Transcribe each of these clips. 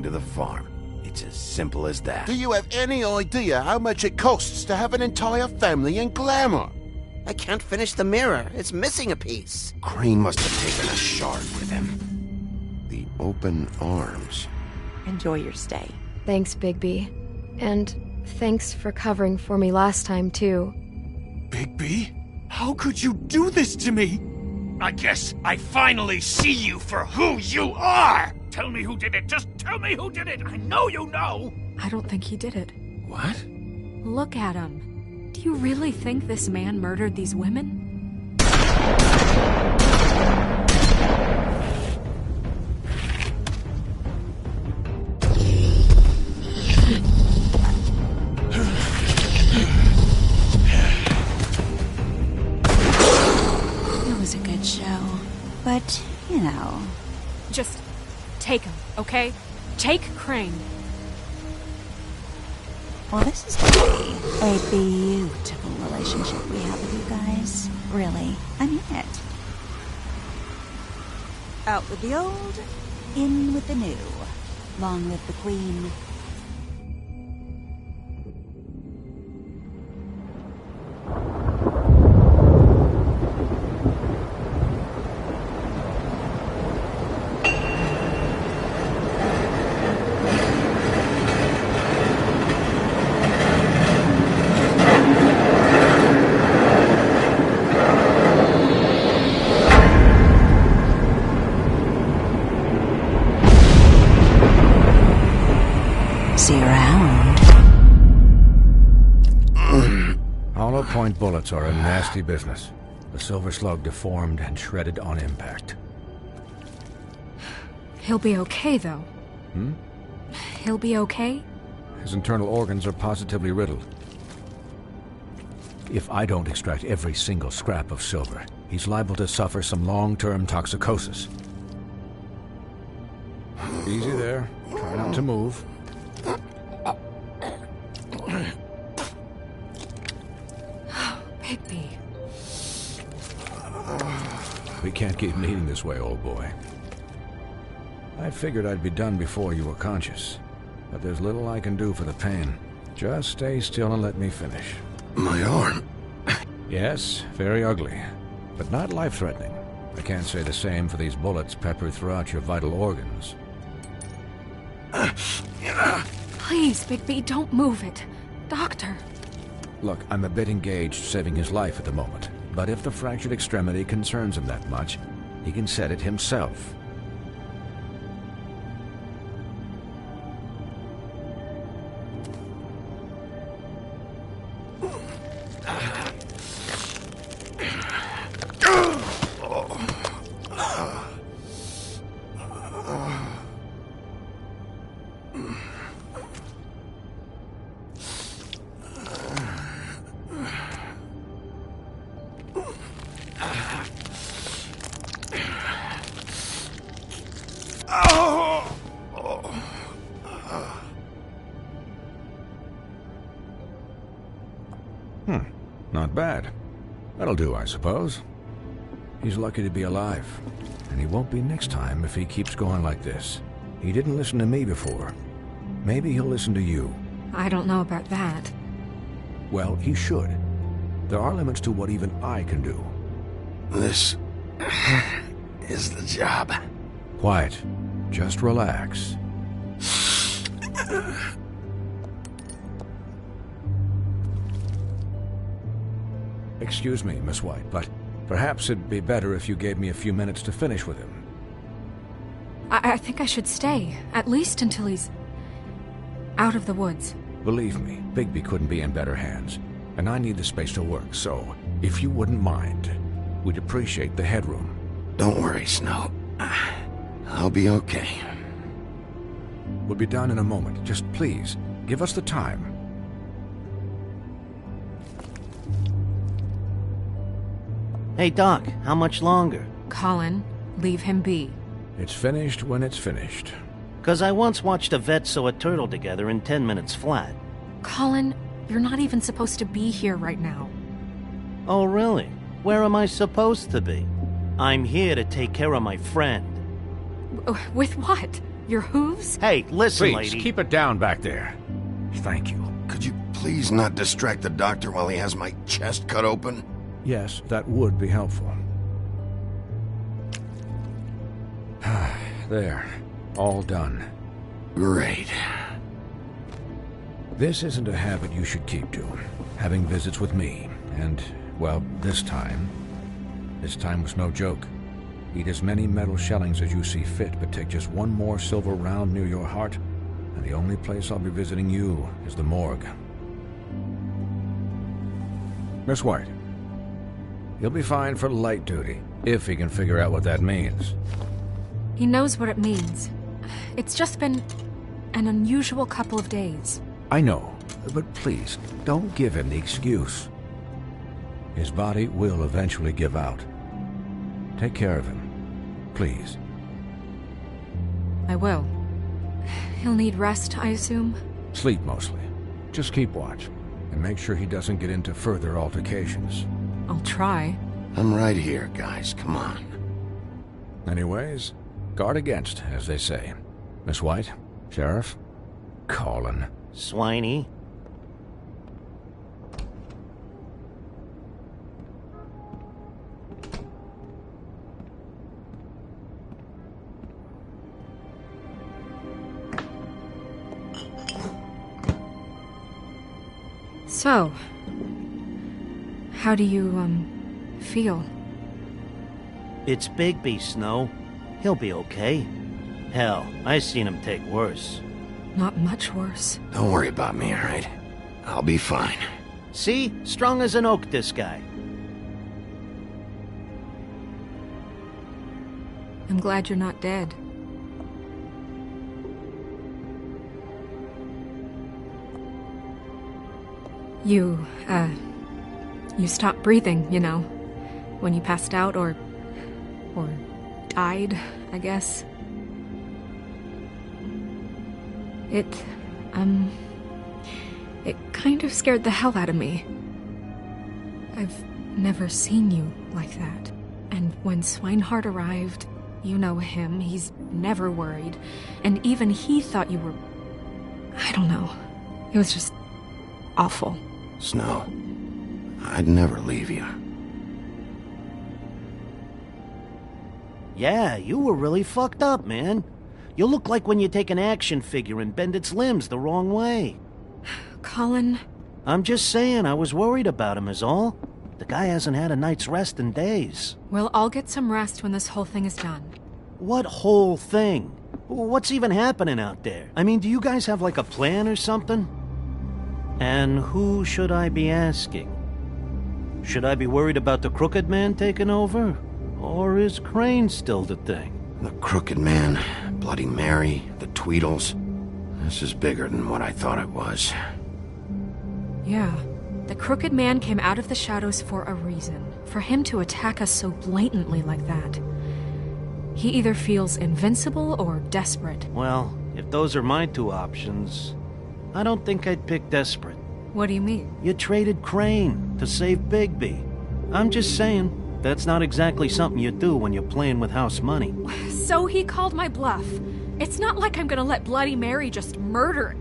going to the farm. It's as simple as that. Do you have any idea how much it costs to have an entire family in Glamour? I can't finish the mirror. It's missing a piece. Crane must have taken a shard with him. The open arms. Enjoy your stay. Thanks, Bigby. And thanks for covering for me last time, too. Bigby? How could you do this to me? I guess I finally see you for who you are! Tell me who did it! Just tell me who did it! I know you know! I don't think he did it. What? Look at him. Do you really think this man murdered these women? It was a good show. But, you know... Just take him, okay? Take Crane. Well, this is really a beautiful relationship we have with you guys. Really, I mean it. Out with the old, in with the new. Long live the Queen. See you around. Hollow point bullets are a nasty business. The Silver Slug deformed and shredded on impact. He'll be okay, though. He'll be okay? His internal organs are positively riddled. If I don't extract every single scrap of silver, he's liable to suffer some long-term toxicosis. Easy there. Try not to move. Bigby. We can't keep meeting this way, old boy. I figured I'd be done before you were conscious, but there's little I can do for the pain. Just stay still and let me finish. My arm. Yes, very ugly, but not life-threatening. I can't say the same for these bullets peppered throughout your vital organs. Please, Bigby, don't move it. Doctor. Look, I'm a bit engaged saving his life at the moment, but if the fractured extremity concerns him that much, he can set it himself. Not bad. That'll do, I suppose. He's lucky to be alive, and he won't be next time if he keeps going like this. He didn't listen to me before. Maybe he'll listen to you. I don't know about that. Well, he should. There are limits to what even I can do. This is the job. Quiet. Just relax. Excuse me, Miss White, but perhaps it'd be better if you gave me a few minutes to finish with him. I think I should stay, at least until he's out of the woods. Believe me, Bigby couldn't be in better hands, and I need the space to work, so if you wouldn't mind, we'd appreciate the headroom. Don't worry, Snow. I'll be okay. We'll be done in a moment. Just please, give us the time. Hey, Doc, how much longer? Colin, leave him be. It's finished when it's finished. 'Cause I once watched a vet sew a turtle together in 10 minutes flat. Colin, you're not even supposed to be here right now. Oh, really? Where am I supposed to be? I'm here to take care of my friend. With what? Your hooves? Hey, listen, Please, lady. keep it down back there. Thank you. Could you please not distract the doctor while he has my chest cut open? Yes, that would be helpful. There. All done. Great. This isn't a habit you should keep to. Having visits with me. And, well, this time was no joke. Eat as many metal shellings as you see fit, but take just one more silver round near your heart, and the only place I'll be visiting you is the morgue. Miss White, you'll be fine for light duty, if he can figure out what that means. He knows what it means. It's just been an unusual couple of days. I know, but please, don't give him the excuse. His body will eventually give out. Take care of him, please. I will. He'll need rest, I assume? Sleep mostly. Just keep watch, and make sure he doesn't get into further altercations. I'll try. I'm right here, guys. Come on. Anyways, guard against, as they say. Miss White, Sheriff, Colin. Swiney. So, how do you, feel? It's Bigby, Snow. He'll be okay. Hell, I seen him take worse. Not much worse. Don't worry about me, all right? I'll be fine. See? Strong as an oak, this guy. I'm glad you're not dead. You stopped breathing, you know, when you passed out or died, I guess. It kind of scared the hell out of me. I've never seen you like that. And when Swinehart arrived, you know him, he's never worried. And even he thought you were... I don't know. It was just awful. Snow, I'd never leave you. Yeah, you were really fucked up, man. You look like when you take an action figure and bend its limbs the wrong way. Colin... I'm just saying, I was worried about him is all. The guy hasn't had a night's rest in days. We'll all get some rest when this whole thing is done. What whole thing? What's even happening out there? I mean, do you guys have like a plan or something? And who should I be asking? Should I be worried about the Crooked Man taking over? Or is Crane still the thing? The Crooked Man, Bloody Mary, the Tweedles. This is bigger than what I thought it was. Yeah. The Crooked Man came out of the shadows for a reason. For him to attack us so blatantly like that. He either feels invincible or desperate. Well, if those are my two options, I don't think I'd pick desperate. What do you mean? You traded Crane to save Bigby. I'm just saying, that's not exactly something you do when you're playing with house money. So he called my bluff. It's not like I'm gonna let Bloody Mary just murder.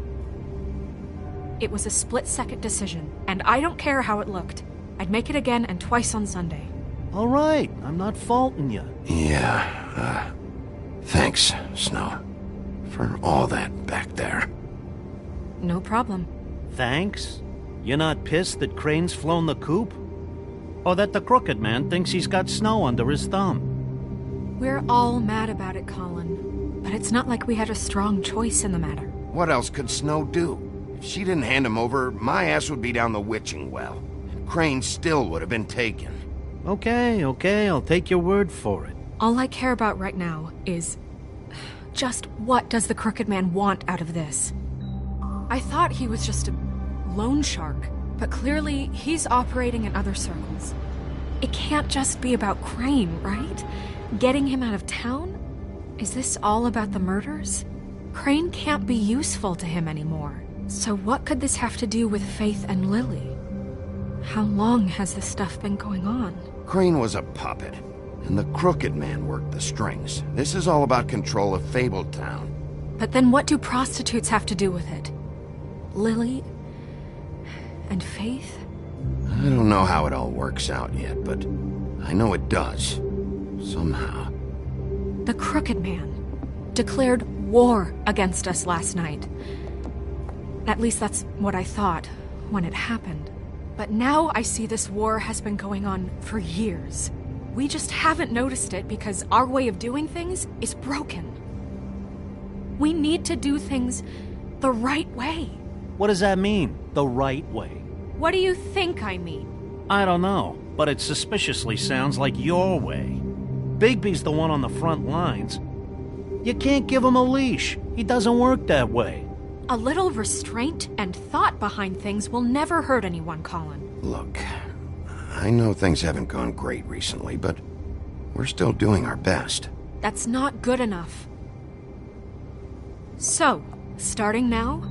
It was a split-second decision, and I don't care how it looked. I'd make it again and twice on Sunday. All right, I'm not faulting you. Yeah, thanks, Snow, for all that back there. No problem. Thanks? You're not pissed that Crane's flown the coop? Or that the Crooked Man thinks he's got Snow under his thumb? We're all mad about it, Colin. But it's not like we had a strong choice in the matter. What else could Snow do? If she didn't hand him over, my ass would be down the witching well. And Crane still would have been taken. Okay, I'll take your word for it. All I care about right now is... just what does the Crooked Man want out of this? I thought he was just a loan shark, but clearly he's operating in other circles. It can't just be about Crane, right? Getting him out of town? Is this all about the murders? Crane can't be useful to him anymore. So what could this have to do with Faith and Lily? How long has this stuff been going on? Crane was a puppet, and the Crooked Man worked the strings. This is all about control of Fabletown. But then what do prostitutes have to do with it? Lily? And Faith? I don't know how it all works out yet, but I know it does. Somehow. The Crooked Man declared war against us last night. At least that's what I thought when it happened. But now I see this war has been going on for years. We just haven't noticed it because our way of doing things is broken. We need to do things the right way. What does that mean, the right way? What do you think I mean? I don't know, but it suspiciously sounds like your way. Bigby's the one on the front lines. You can't give him a leash. He doesn't work that way. A little restraint and thought behind things will never hurt anyone, Colin. Look, I know things haven't gone great recently, but we're still doing our best. That's not good enough. So, starting now,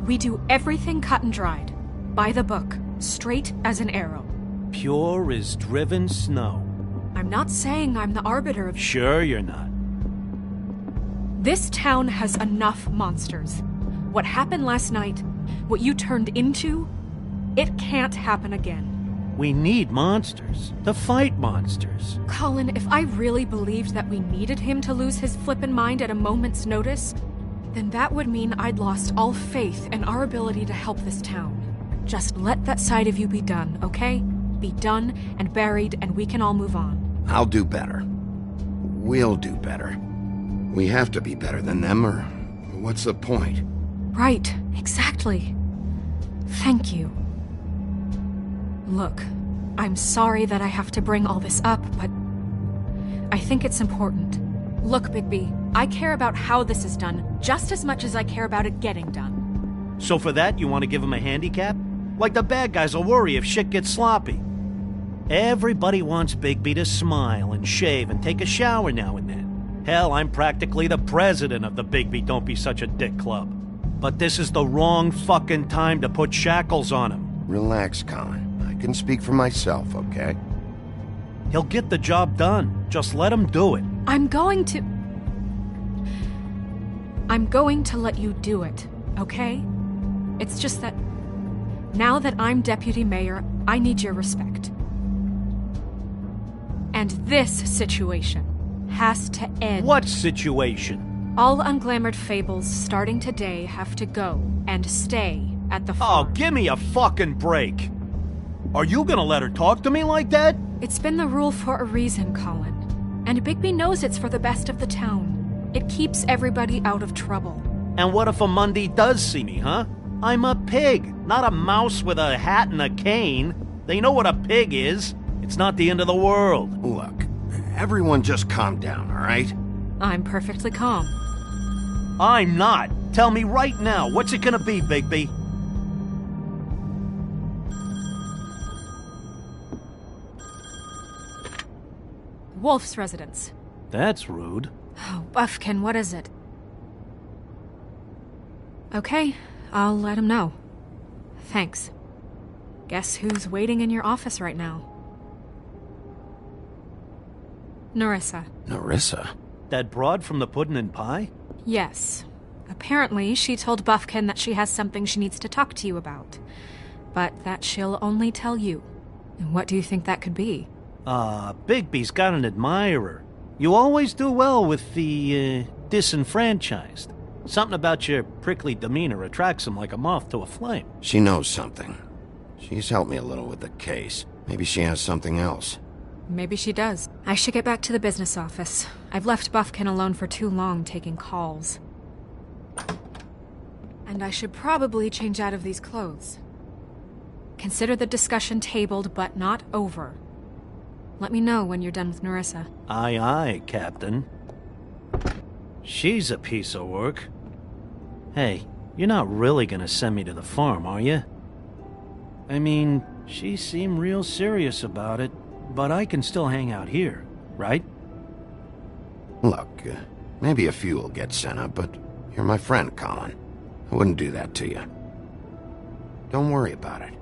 we do everything cut and dried. By the book, straight as an arrow. Pure as driven snow. I'm not saying I'm the arbiter of... Sure you're not. This town has enough monsters. What happened last night, what you turned into, it can't happen again. We need monsters. To fight monsters. Colin, if I really believed that we needed him to lose his flippin' mind at a moment's notice, then that would mean I'd lost all faith in our ability to help this town. Just let that side of you be done, okay? Be done and buried, and we can all move on. I'll do better. We'll do better. We have to be better than them, or what's the point? Right, exactly. Thank you. Look, I'm sorry that I have to bring all this up, but I think it's important. Look, Bigby, I care about how this is done just as much as I care about it getting done. So for that, you want to give him a handicap? Like the bad guys will worry if shit gets sloppy. Everybody wants Bigby to smile and shave and take a shower now and then. Hell, I'm practically the president of the Bigby Don't Be Such a Dick Club. But this is the wrong fucking time to put shackles on him. Relax, Colin. I can speak for myself, okay? He'll get the job done. Just let him do it. I'm going to let you do it, okay? It's just that now that I'm deputy mayor, I need your respect. And this situation has to end. What situation? All unglamored fables starting today have to go and stay at the farm. Oh, give me a fucking break. Are you gonna let her talk to me like that? It's been the rule for a reason, Colin. And Bigby knows it's for the best of the town. It keeps everybody out of trouble. And what if a Mundy does see me, huh? I'm a pig, not a mouse with a hat and a cane. They know what a pig is. It's not the end of the world. Look, everyone just calm down, all right? I'm perfectly calm. I'm not. Tell me right now, what's it gonna be, Bigby? Wolf's residence. That's rude. Oh, Buffkin, what is it? Okay, I'll let him know. Thanks. Guess who's waiting in your office right now? Nerissa. Nerissa? That broad from the Puddin' and Pie? Yes. Apparently, she told Buffkin that she has something she needs to talk to you about. But that she'll only tell you. And what do you think that could be? Bigby's got an admirer. You always do well with the, disenfranchised. Something about your prickly demeanor attracts him like a moth to a flame. She knows something. She's helped me a little with the case. Maybe she has something else. Maybe she does. I should get back to the business office. I've left Buffkin alone for too long taking calls. And I should probably change out of these clothes. Consider the discussion tabled, but not over. Let me know when you're done with Nerissa. Aye, aye, Captain. She's a piece of work. Hey, you're not really gonna send me to the farm, are you? I mean, she seemed real serious about it, but I can still hang out here, right? Look, maybe a few will get sent up, but you're my friend, Colin. I wouldn't do that to you. Don't worry about it.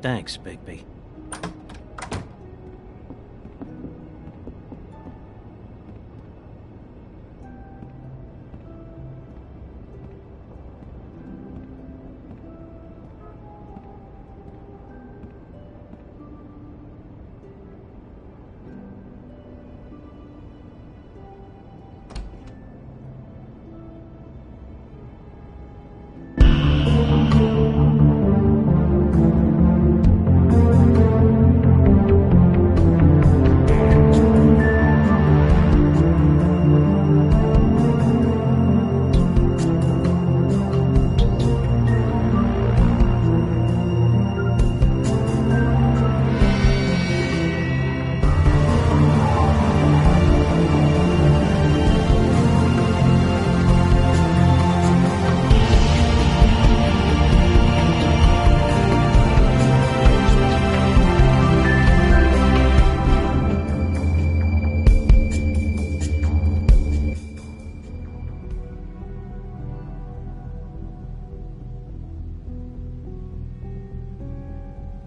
Thanks, Bigby.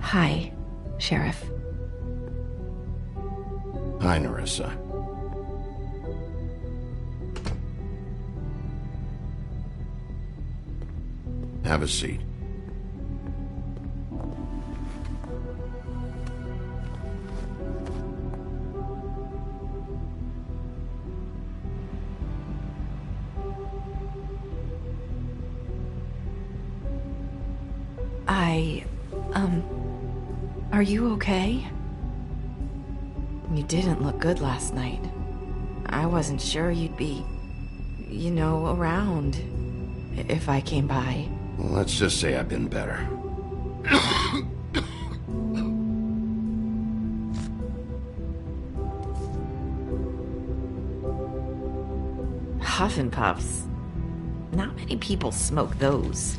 Hi, Sheriff. Hi, Nerissa. Have a seat. Are you okay? You didn't look good last night. I wasn't sure you'd be, around if I came by. Well, let's just say I've been better. Huff and Puffs. Not many people smoke those.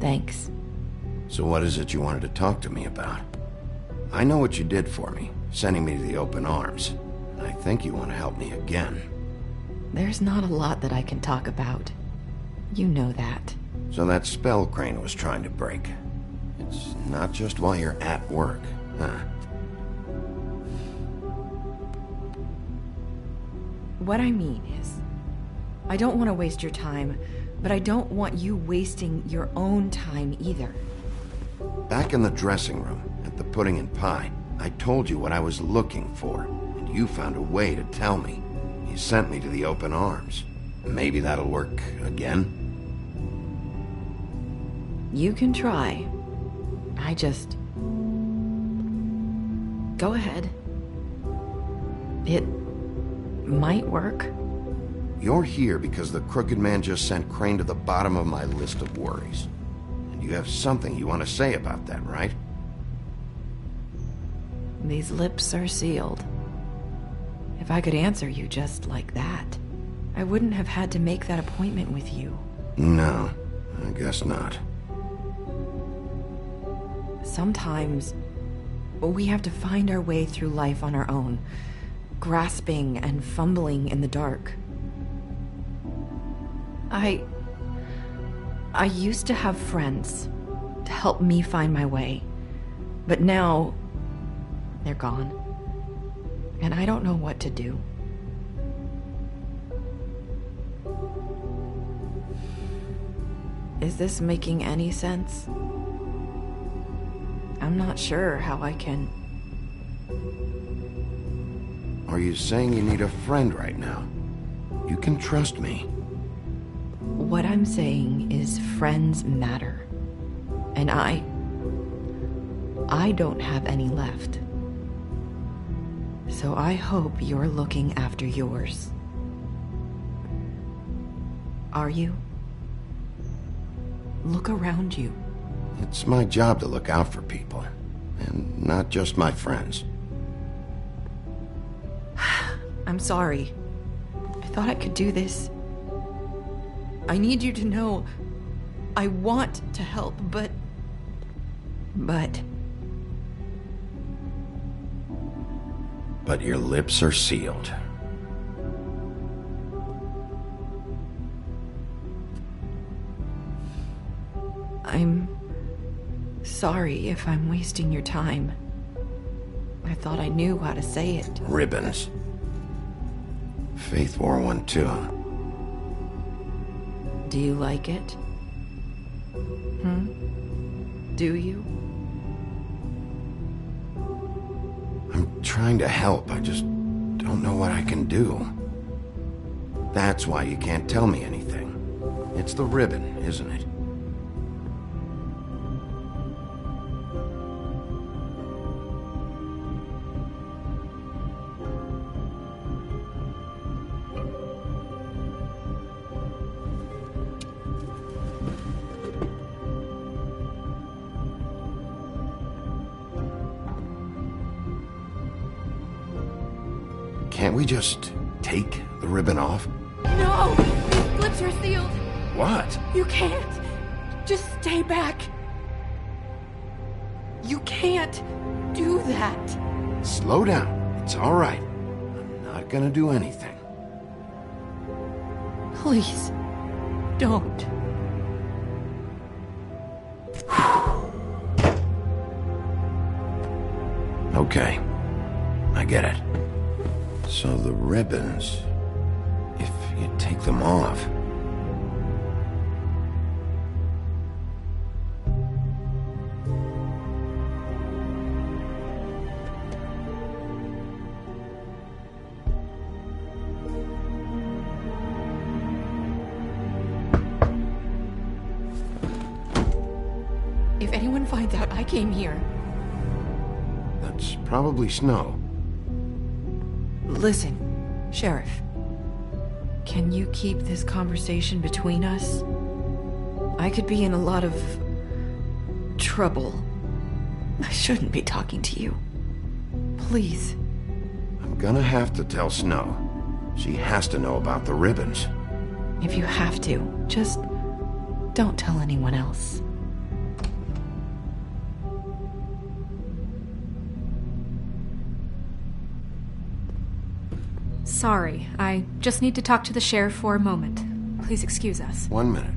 Thanks. So what is it you wanted to talk to me about? I know what you did for me, sending me to the Open Arms. I think you want to help me again. There's not a lot that I can talk about. You know that. So that spell Crane was trying to break. It's not just while you're at work, huh? What I mean is, I don't want to waste your time, but I don't want you wasting your own time either. Back in the dressing room, at the Pudding and Pie, I told you what I was looking for, and you found a way to tell me. You sent me to the Open Arms. Maybe that'll work again? You can try. Go ahead. It might work. You're here because the Crooked Man just sent Crane to the bottom of my list of worries. And you have something you want to say about that, right? These lips are sealed. If I could answer you just like that, I wouldn't have had to make that appointment with you. No, I guess not. Sometimes we have to find our way through life on our own, grasping and fumbling in the dark. I used to have friends to help me find my way, but now they're gone, and I don't know what to do. Is this making any sense? I'm not sure how I can... Are you saying you need a friend right now? You can trust me. What I'm saying is friends matter. And I don't have any left. So I hope you're looking after yours. Are you? Look around you. It's my job to look out for people, and not just my friends. I'm sorry. I thought I could do this. I need you to know I want to help, but... But your lips are sealed. I'm sorry if I'm wasting your time. I thought I knew how to say it. Ribbons. Faith 412. Do you like it? Do you? I'm trying to help, I just don't know what I can do. That's why you can't tell me anything. It's the ribbon, isn't it? Can't we just take the ribbon off? No! These lips are sealed! What? You can't! Just stay back! You can't do that! Slow down. It's all right. I'm not not gonna do anything. Please, don't. Okay, I get it. So the ribbons, if you take them off... If anyone finds out I came here... That's probably Snow. Listen, Sheriff. Can you keep this conversation between us? I could be in a lot of... trouble. I shouldn't be talking to you. Please. I'm gonna have to tell Snow. She has to know about the ribbons. If you have to, just don't tell anyone else. Sorry, I just need to talk to the sheriff for a moment. Please excuse us. 1 minute.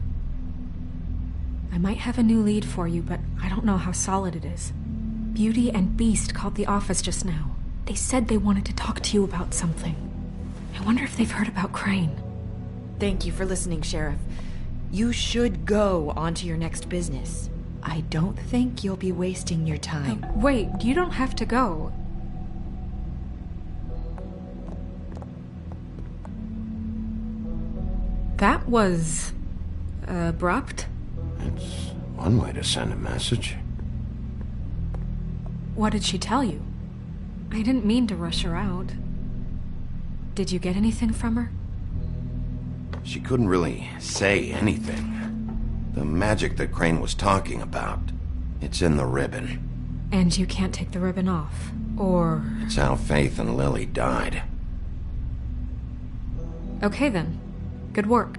I might have a new lead for you, but I don't know how solid it is. Beauty and Beast called the office just now. They said they wanted to talk to you about something. I wonder if they've heard about Crane. Thank you for listening, Sheriff. You should go on to your next business. I don't think you'll be wasting your time. Wait, you don't have to go. That was... abrupt? It's one way to send a message. What did she tell you? I didn't mean to rush her out. Did you get anything from her? She couldn't really say anything. The magic that Crane was talking about, it's in the ribbon. And you can't take the ribbon off, or... It's how Faith and Lily died. Okay then. Good work.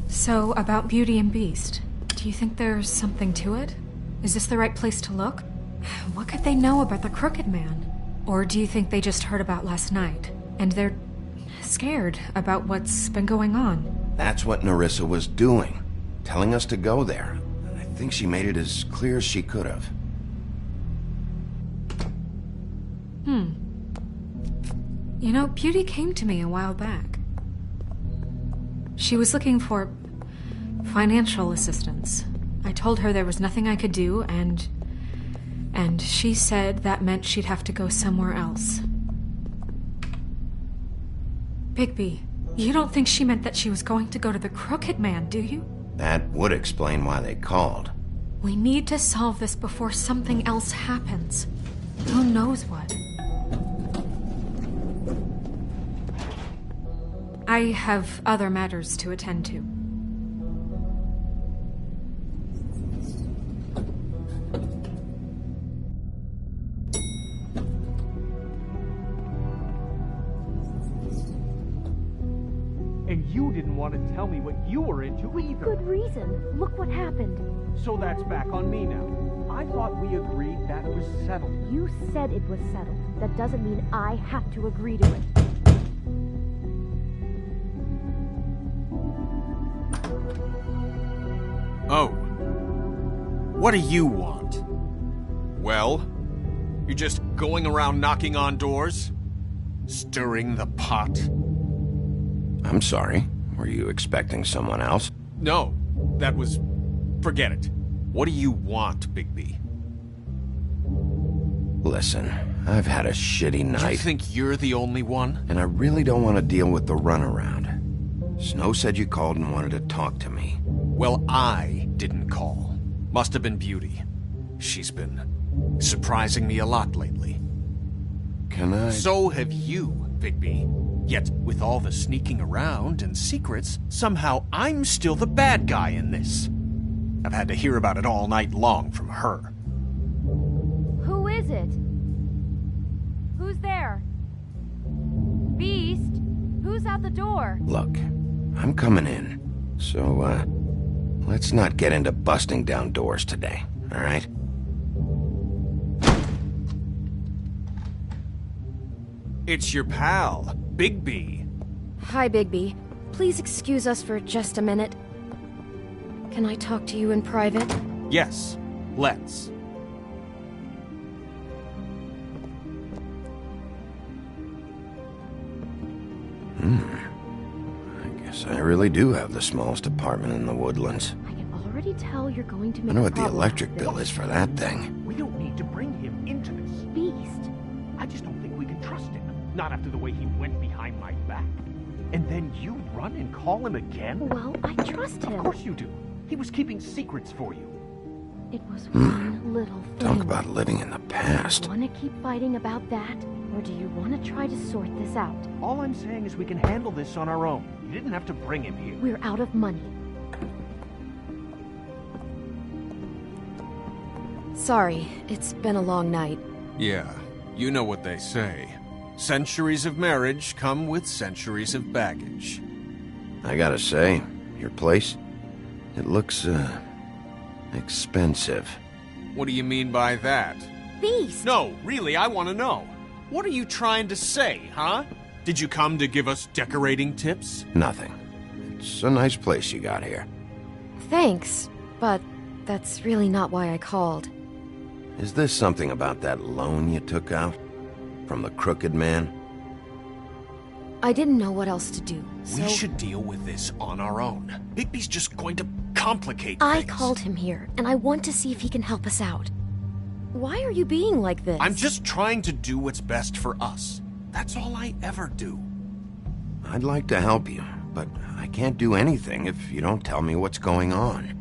So, about Beauty and Beast, do you think there's something to it? Is this the right place to look? What could they know about the Crooked Man? Or do you think they just heard about last night, and they're scared about what's been going on? That's what Nerissa was doing, telling us to go there. I think she made it as clear as she could have. You know, Beauty came to me a while back. She was looking for financial assistance. I told her there was nothing I could do, and she said that meant she'd have to go somewhere else. Bigby, you don't think she meant that she was going to go to the Crooked Man, do you? That would explain why they called. We need to solve this before something else happens. Who knows what? I have other matters to attend to. And you didn't want to tell me what you were into either. Good reason. Look what happened. So that's back on me now. I thought we agreed that was settled. You said it was settled. That doesn't mean I have to agree to it. Oh. What do you want? Well? You're just going around knocking on doors? Stirring the pot? I'm sorry. Were you expecting someone else? No. That was... forget it. What do you want, Bigby? Listen, I've had a shitty night. You think you're the only one? And I really don't want to deal with the runaround. Snow said you called and wanted to talk to me. Well, I didn't call. Must have been Beauty. She's been surprising me a lot lately. Can I... So have you, Bigby. Yet, with all the sneaking around and secrets, somehow I'm still the bad guy in this. I've had to hear about it all night long from her. Who is it? Who's there? Beast? Who's at the door? Look, I'm coming in. So, let's not get into busting down doors today, all right? It's your pal, Bigby. Hi, Bigby. Please excuse us for just a minute. Can I talk to you in private? Yes, let's. I guess I really do have the smallest apartment in the Woodlands. I can already tell you're going to make Wonder a what the problem electric out of bill this. is for that thing. We don't need to bring him into this. Beast. I just don't think we can trust him. Not after the way he went behind my back. And then you run and call him again? Well, I trust him. Of course you do. He was keeping secrets for you. It was one little thing. Talk about living in the past. Do you want to keep fighting about that? Or do you want to try to sort this out? All I'm saying is we can handle this on our own. You didn't have to bring him here. We're out of money. Sorry, it's been a long night. Yeah, you know what they say. Centuries of marriage come with centuries of baggage. I gotta say, your place, it looks, expensive. What do you mean by that? Beast! No, really, I want to know. What are you trying to say, huh? Did you come to give us decorating tips? Nothing. It's a nice place you got here. Thanks, but that's really not why I called. Is this something about that loan you took out? From the Crooked Man? I didn't know what else to do, so... We should deal with this on our own. Bigby's just going to complicate I things. called him here, and I want to see if he can help us out. Why are you being like this? I'm just trying to do what's best for us. That's all I ever do. I'd like to help you, but I can't do anything if you don't tell me what's going on.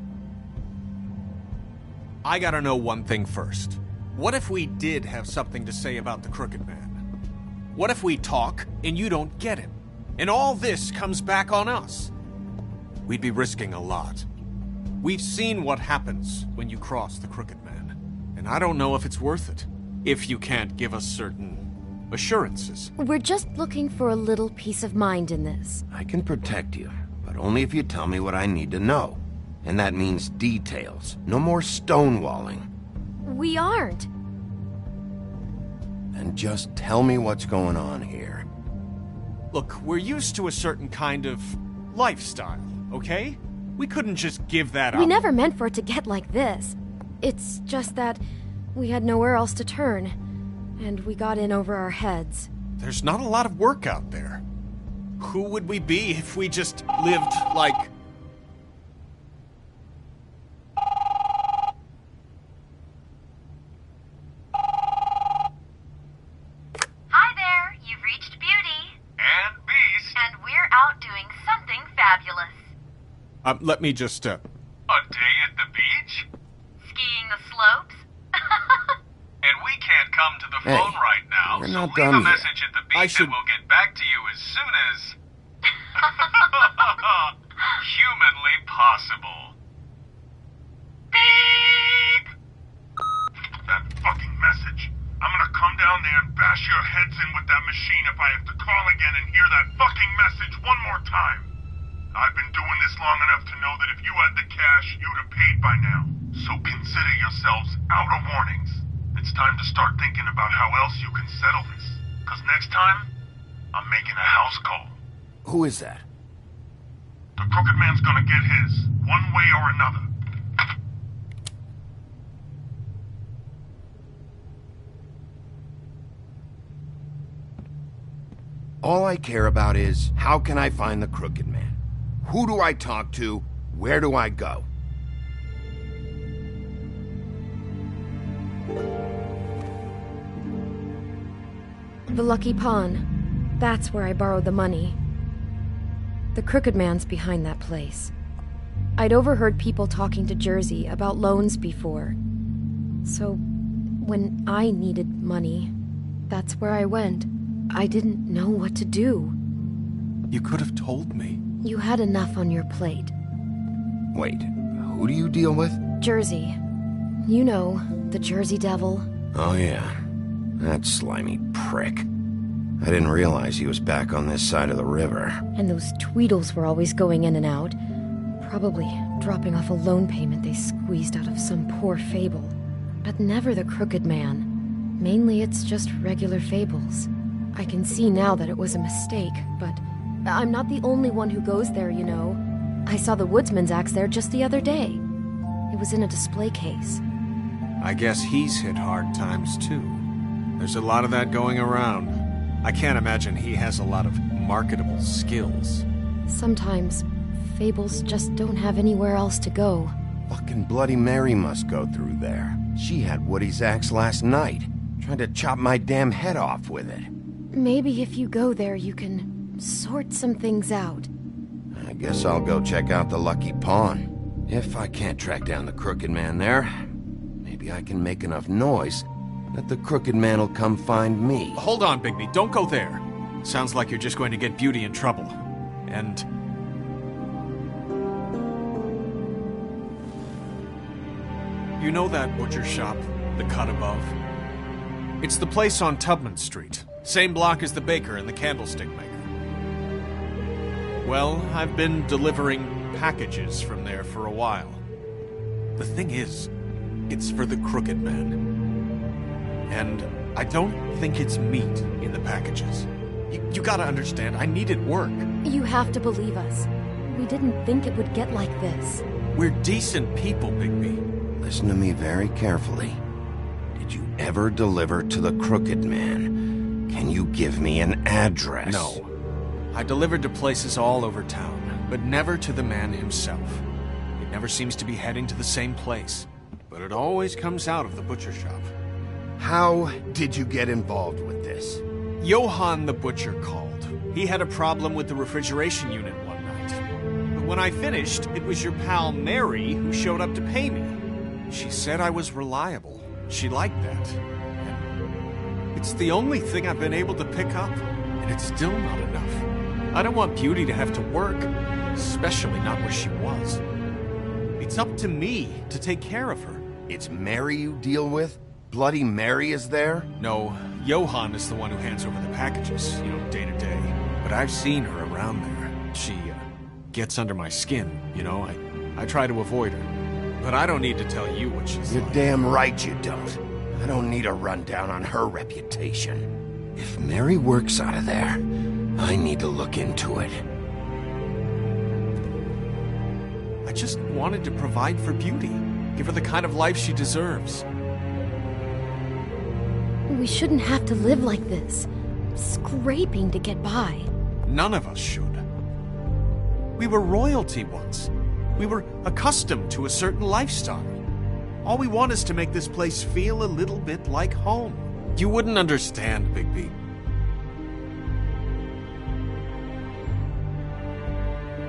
I gotta know one thing first. What if we did have something to say about the Crooked Man? What if we talk and you don't get him? And all this comes back on us? We'd be risking a lot. We've seen what happens when you cross the Crooked Man. And I don't know if it's worth it. If you can't give us certain assurances. We're just looking for a little peace of mind in this. I can protect you, but only if you tell me what I need to know. And that means details. No more stonewalling. We aren't. And just tell me what's going on here. Look, we're used to a certain kind of lifestyle, okay? We couldn't just give that up. We never meant for it to get like this. It's just that we had nowhere else to turn, and we got in over our heads. There's not a lot of work out there. Who would we be if we just lived like... Hi there, you've reached Beauty. And Beast. And we're out doing something fabulous. Let me just, A day at the beach? Skiing the slopes? And we can't come to the phone right now, we're so not leave done a yet. message at the beach and we'll get back to you as soon as... humanly possible. Beep! That fucking message. I'm gonna come down there and bash your heads in with that machine if I have to call again and hear that fucking message one more time. I've been doing this long enough to know that if you had the cash, you'd have paid by now. So consider yourselves out of warnings. It's time to start thinking about how else you can settle this. Because next time, I'm making a house call. Who is that? The Crooked Man's gonna get his, one way or another. All I care about is, how can I find the Crooked Man? Who do I talk to? Where do I go? The Lucky Pawn. That's where I borrowed the money. The Crooked Man's behind that place. I'd overheard people talking to Jersey about loans before. So, when I needed money, that's where I went. I didn't know what to do. You could have told me. You had enough on your plate. Wait, who do you deal with? Jersey. You know, the Jersey Devil. Oh yeah, that slimy prick. I didn't realize he was back on this side of the river. And those Tweedles were always going in and out. Probably dropping off a loan payment they squeezed out of some poor fable. But never the Crooked Man. Mainly it's just regular fables. I can see now that it was a mistake, but I'm not the only one who goes there, you know. I saw the woodsman's axe there just the other day. It was in a display case. I guess he's hit hard times too. There's a lot of that going around. I can't imagine he has a lot of marketable skills. Sometimes, fables just don't have anywhere else to go. Fucking Bloody Mary must go through there. She had Woody's axe last night. Tried to chop my damn head off with it. Maybe if you go there, you can sort some things out. I guess I'll go check out the Lucky Pawn. If I can't track down the Crooked Man there, maybe I can make enough noise that the Crooked Man will come find me. Hold on, Bigby. Don't go there. Sounds like you're just going to get Beauty in trouble. And... you know that butcher shop, the cut above? It's the place on Tubman Street. Same block as the baker and the candlestick maker. Well, I've been delivering packages from there for a while. The thing is, it's for the Crooked Man. And I don't think it's meat in the packages. You gotta understand, I needed work. You have to believe us. We didn't think it would get like this. We're decent people, Bigby. Listen to me very carefully. Did you ever deliver to the Crooked Man? Can you give me an address? No. I delivered to places all over town, but never to the man himself. It never seems to be heading to the same place, but it always comes out of the butcher shop. How did you get involved with this? Johann the butcher called. He had a problem with the refrigeration unit one night. But when I finished, it was your pal Mary who showed up to pay me. She said I was reliable. She liked that. And it's the only thing I've been able to pick up, and it's still not enough. I don't want Beauty to have to work, especially not where she was. It's up to me to take care of her. It's Mary you deal with? Bloody Mary is there? No, Johann is the one who hands over the packages, day to day. But I've seen her around there. She gets under my skin, I try to avoid her. But I don't need to tell you what she's like. You're damn right you don't. I don't need a rundown on her reputation. If Mary works out of there, I need to look into it. I just wanted to provide for Beauty. Give her the kind of life she deserves. We shouldn't have to live like this, scraping to get by. None of us should. We were royalty once. We were accustomed to a certain lifestyle. All we want is to make this place feel a little bit like home. You wouldn't understand, Bigby.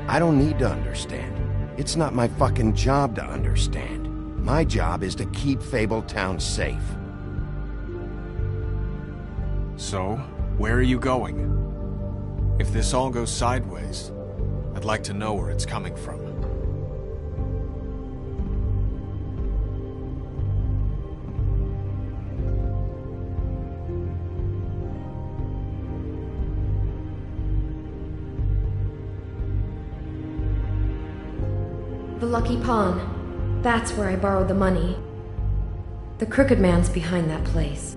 I don't need to understand. It's not my fucking job to understand. My job is to keep Fabletown safe. So, where are you going? If this all goes sideways, I'd like to know where it's coming from. The Lucky Pawn. That's where I borrowed the money. The Crooked Man's behind that place.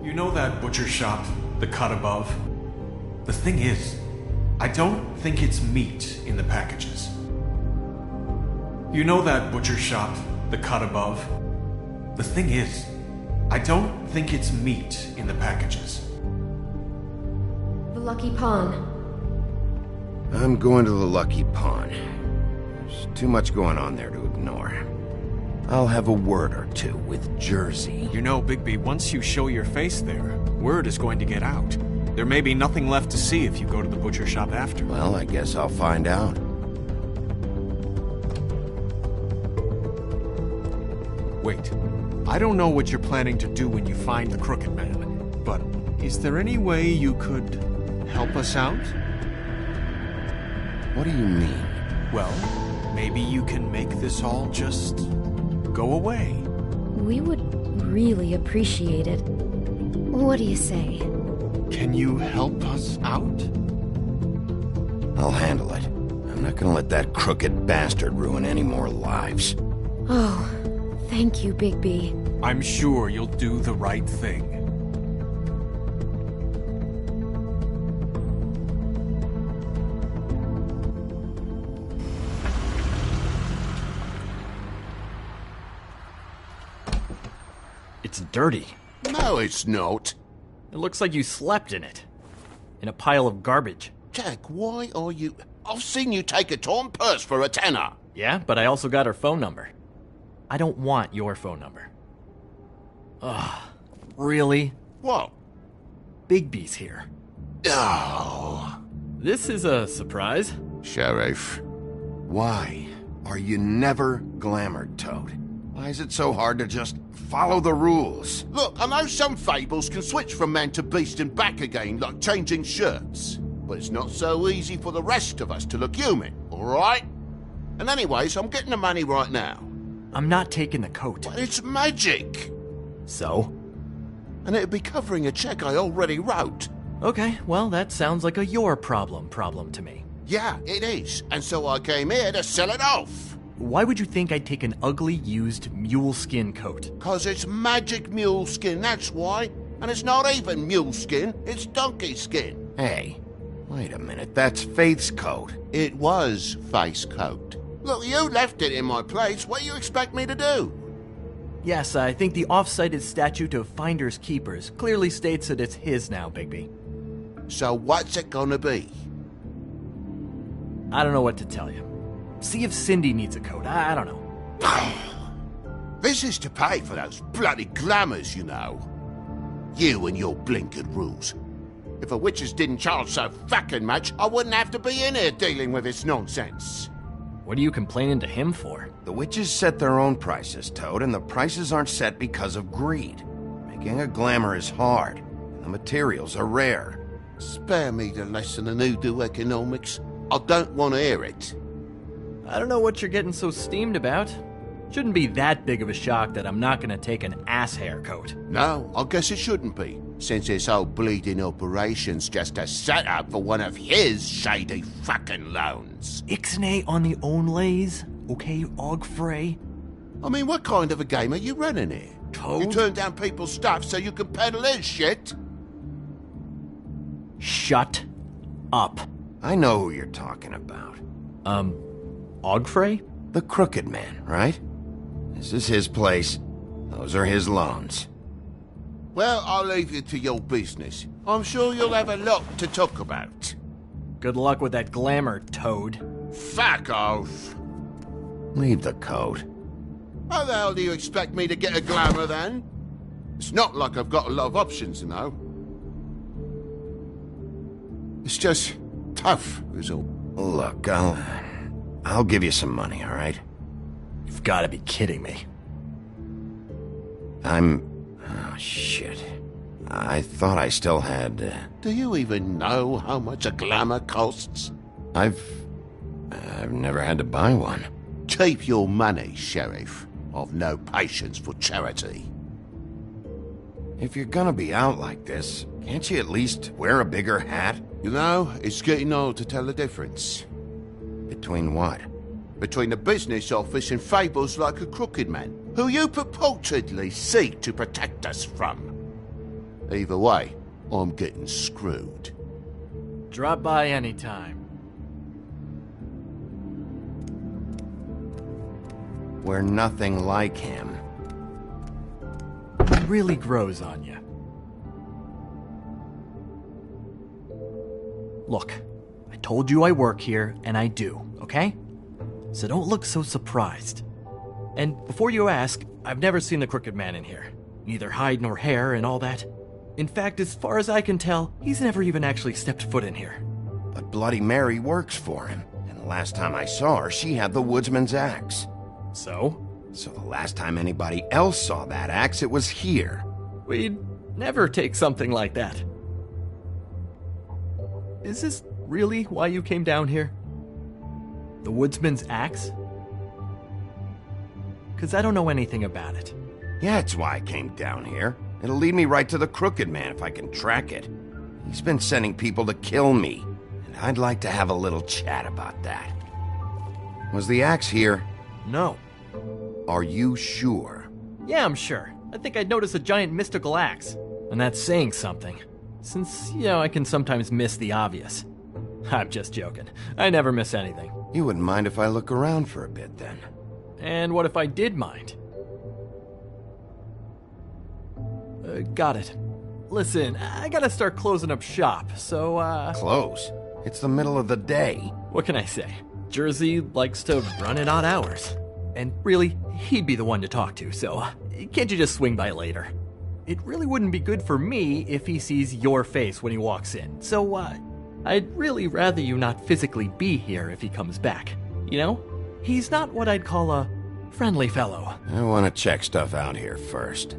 You know that butcher shop, the cut above? The thing is, I don't think it's meat in the packages. You know that butcher shop, the cut above? The thing is, I don't think it's meat in the packages. The Lucky Pawn. I'm going to the Lucky Pawn. There's too much going on there to ignore. I'll have a word or two with Jersey. You know, Bigby, once you show your face there, word is going to get out. There may be nothing left to see if you go to the butcher shop after. Well, I guess I'll find out. Wait. I don't know what you're planning to do when you find the Crooked Man, but is there any way you could help us out? What do you mean? Well, maybe you can make this all just go away. We would really appreciate it. What do you say? Can you help us out? I'll handle it. I'm not gonna let that crooked bastard ruin any more lives. Oh, thank you, Bigby. I'm sure you'll do the right thing. It's dirty. No, it's not. It looks like you slept in it. In a pile of garbage. Jack, why are you... I've seen you take a torn purse for a tenner. Yeah, but I also got her phone number. I don't want your phone number. Ugh, really? What? Bigby's here. Oh. This is a surprise. Sheriff, why are you never glamored, Toad? Why is it so hard to just follow the rules? Look, I know some fables can switch from man to beast and back again, like changing shirts. But it's not so easy for the rest of us to look human, alright? And anyways, I'm getting the money right now. I'm not taking the coat. But it's magic! So? And it'd be covering a check I already wrote. Okay, well, that sounds like a your problem to me. Yeah, it is. And so I came here to sell it off. Why would you think I'd take an ugly, used mule skin coat? 'Cause it's magic mule skin, that's why. And it's not even mule skin, it's donkey skin. Hey, wait a minute, that's Faith's coat. It was Faith's coat. Look, you left it in my place. What do you expect me to do? Yes, I think the off-cited statute of Finders Keepers clearly states that it's his now, Bigby. So what's it gonna be? I don't know what to tell you. See if Cindy needs a coat. I don't know. This is to pay for those bloody glamours, you know. You and your blinkered rules. If the witches didn't charge so fucking much, I wouldn't have to be in here dealing with this nonsense. What are you complaining to him for? The witches set their own prices, Toad, and the prices aren't set because of greed. Making a glamour is hard, and the materials are rare. Spare me the lesson in hoodoo economics. I don't want to hear it. I don't know what you're getting so steamed about. Shouldn't be that big of a shock that I'm not gonna take an ass hair coat. No, I guess it shouldn't be, since this whole bleeding operation's just a setup for one of his shady fucking loans. Ixnay on the own lays, okay, Ogfrey? I mean, what kind of a game are you running here? Toad? You turn down people's stuff so you can peddle his shit? Shut up. I know who you're talking about. Ogfrey? The Crooked Man, right? This is his place. Those are his loans. Well, I'll leave you to your business. I'm sure you'll have a lot to talk about. Good luck with that glamour, Toad. Fuck off! Leave the coat. How the hell do you expect me to get a glamour then? It's not like I've got a lot of options, you know. It's just tough, is all. Look, I'll give you some money, all right? You've got to be kidding me. Oh, shit. I thought I still had... Do you even know how much a glamour costs? I've never had to buy one. Keep your money, Sheriff. I've no patience for charity. If you're gonna be out like this, can't you at least wear a bigger hat? You know, it's getting old to tell the difference. Between what? Between the business office and fables like a Crooked Man, who you purportedly seek to protect us from. Either way, I'm getting screwed. Drop by anytime. We're nothing like him. It really grows on you. Look, I told you I work here, and I do, okay? So don't look so surprised. And before you ask, I've never seen the Crooked Man in here. Neither hide nor hair and all that. In fact, as far as I can tell, he's never even actually stepped foot in here. But Bloody Mary works for him, and the last time I saw her, she had the woodsman's axe. So? So the last time anybody else saw that axe, it was here. We'd never take something like that. Is this really why you came down here? The woodsman's axe? 'Cause I don't know anything about it. Yeah, it's why I came down here. It'll lead me right to the Crooked Man if I can track it. He's been sending people to kill me, and I'd like to have a little chat about that. Was the axe here? No. Are you sure? Yeah, I'm sure. I think I'd notice a giant mystical axe. And that's saying something. Since, I can sometimes miss the obvious. I'm just joking. I never miss anything. You wouldn't mind if I look around for a bit, then? And what if I did mind? Got it. Listen, I gotta start closing up shop, so, Close? It's the middle of the day. What can I say? Jersey likes to run at odd hours. And really, he'd be the one to talk to, so can't you just swing by later? It really wouldn't be good for me if he sees your face when he walks in, so, I'd really rather you not physically be here if he comes back. You know? He's not what I'd call a friendly fellow. I want to check stuff out here first.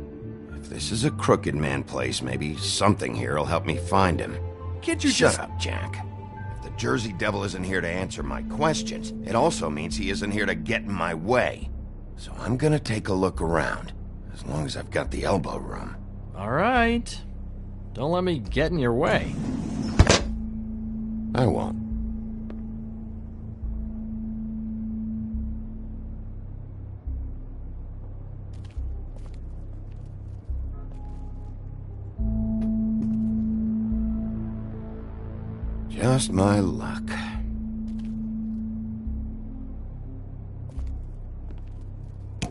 If this is a Crooked Man place, maybe something here will help me find him. Can't you Shut up, Jack. If the Jersey Devil isn't here to answer my questions, it also means he isn't here to get in my way. So I'm gonna take a look around, as long as I've got the elbow room. All right. Don't let me get in your way. I won't. Just my luck.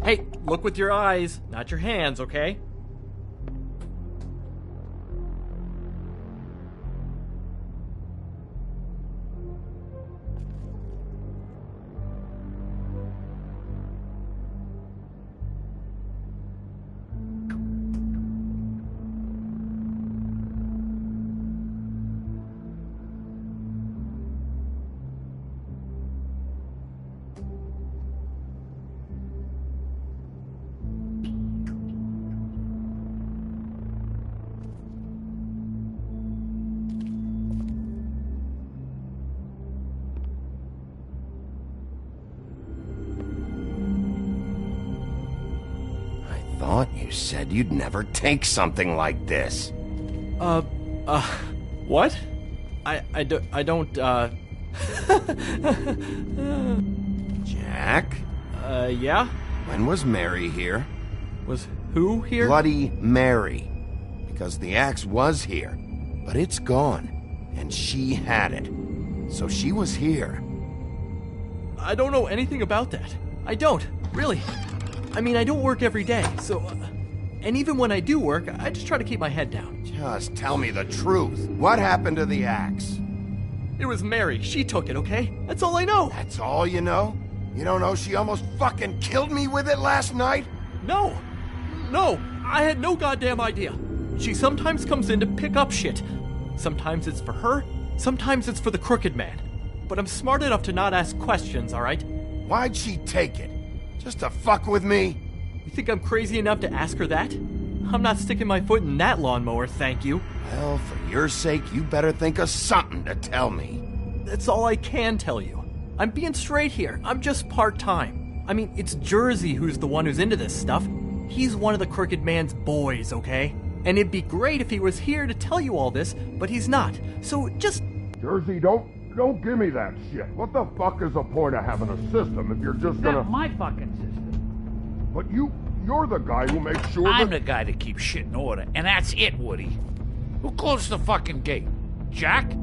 Hey, look with your eyes, not your hands, okay? Thought you said you'd never take something like this. What? I don't, Jack? Yeah? When was Mary here? Was who here? Bloody Mary. Because the axe was here, but it's gone, and she had it. So she was here. I don't know anything about that. I don't, really. I mean, I don't work every day, so... and even when I do work, I just try to keep my head down. Just tell me the truth. What happened to the axe? It was Mary. She took it, okay? That's all I know. That's all you know? You don't know she almost fucking killed me with it last night? No. No, I had no goddamn idea. She sometimes comes in to pick up shit. Sometimes it's for her, sometimes it's for the Crooked Man. But I'm smart enough to not ask questions, all right? Why'd she take it? Just to fuck with me? You think I'm crazy enough to ask her that? I'm not sticking my foot in that lawnmower, thank you. Well, for your sake, you better think of something to tell me. That's all I can tell you. I'm being straight here. I'm just part-time. I mean, it's Jersey who's the one who's into this stuff. He's one of the Crooked Man's boys, okay? And it'd be great if he was here to tell you all this, but he's not. So just... Jersey, don't give me that shit. What the fuck is the point of having a system if you're just gonna... Not my fucking system. But you're the guy who makes sure I'm the guy that keeps shit in order, and that's it, Woody. Who closed the fucking gate? Jack?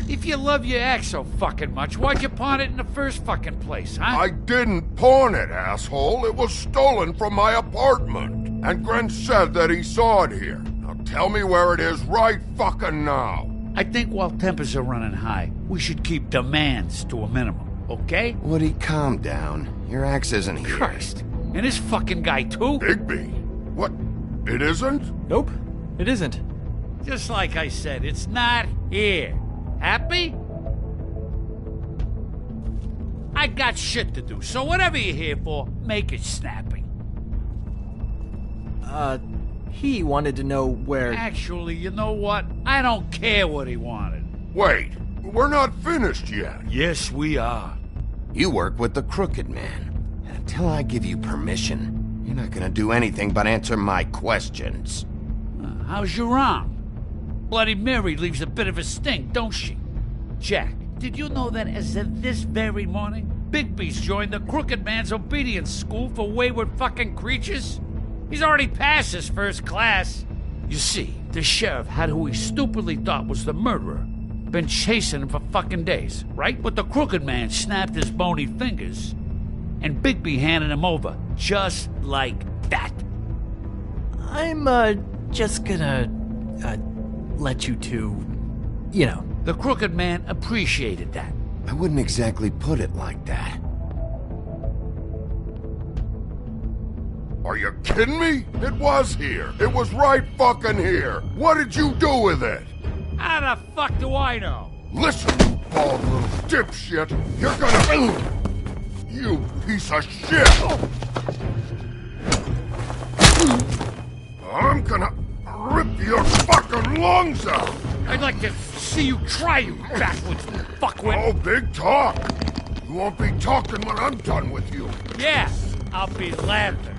If you love your axe so fucking much, why'd you pawn it in the first fucking place, huh? I didn't pawn it, asshole. It was stolen from my apartment. And Gren said that he saw it here. Now tell me where it is right fucking now. I think while tempers are running high, we should keep demands to a minimum, okay? Woody, calm down. Your axe isn't here. Christ. And this fucking guy, too? Bigby? What? It isn't? Nope, it isn't. Just like I said, it's not here. Happy? I got shit to do, so whatever you're here for, make it snappy. He wanted to know where... Actually, you know what? I don't care what he wanted. Wait, we're not finished yet. Yes, we are. You work with the Crooked Man. And until I give you permission, you're not gonna do anything but answer my questions. How's your arm? Bloody Mary leaves a bit of a stink, don't she? Jack, did you know that as of this very morning, Bigby's joined the Crooked Man's obedience school for wayward fucking creatures? He's already passed his first class. You see, the sheriff had who he stupidly thought was the murderer. Been chasing him for fucking days, right? But the Crooked Man snapped his bony fingers, and Bigby handed him over just like that. I'm, just gonna, let you two, you know. The Crooked Man appreciated that. I wouldn't exactly put it like that. Are you kidding me? It was here. It was right fucking here. What did you do with it? How the fuck do I know? Listen, you bald little dipshit. You're gonna... You piece of shit! I'm gonna rip your fucking lungs out! I'd like to see you try, you backwoods fuckwit! Oh, big talk! You won't be talking when I'm done with you. Yeah, I'll be laughing.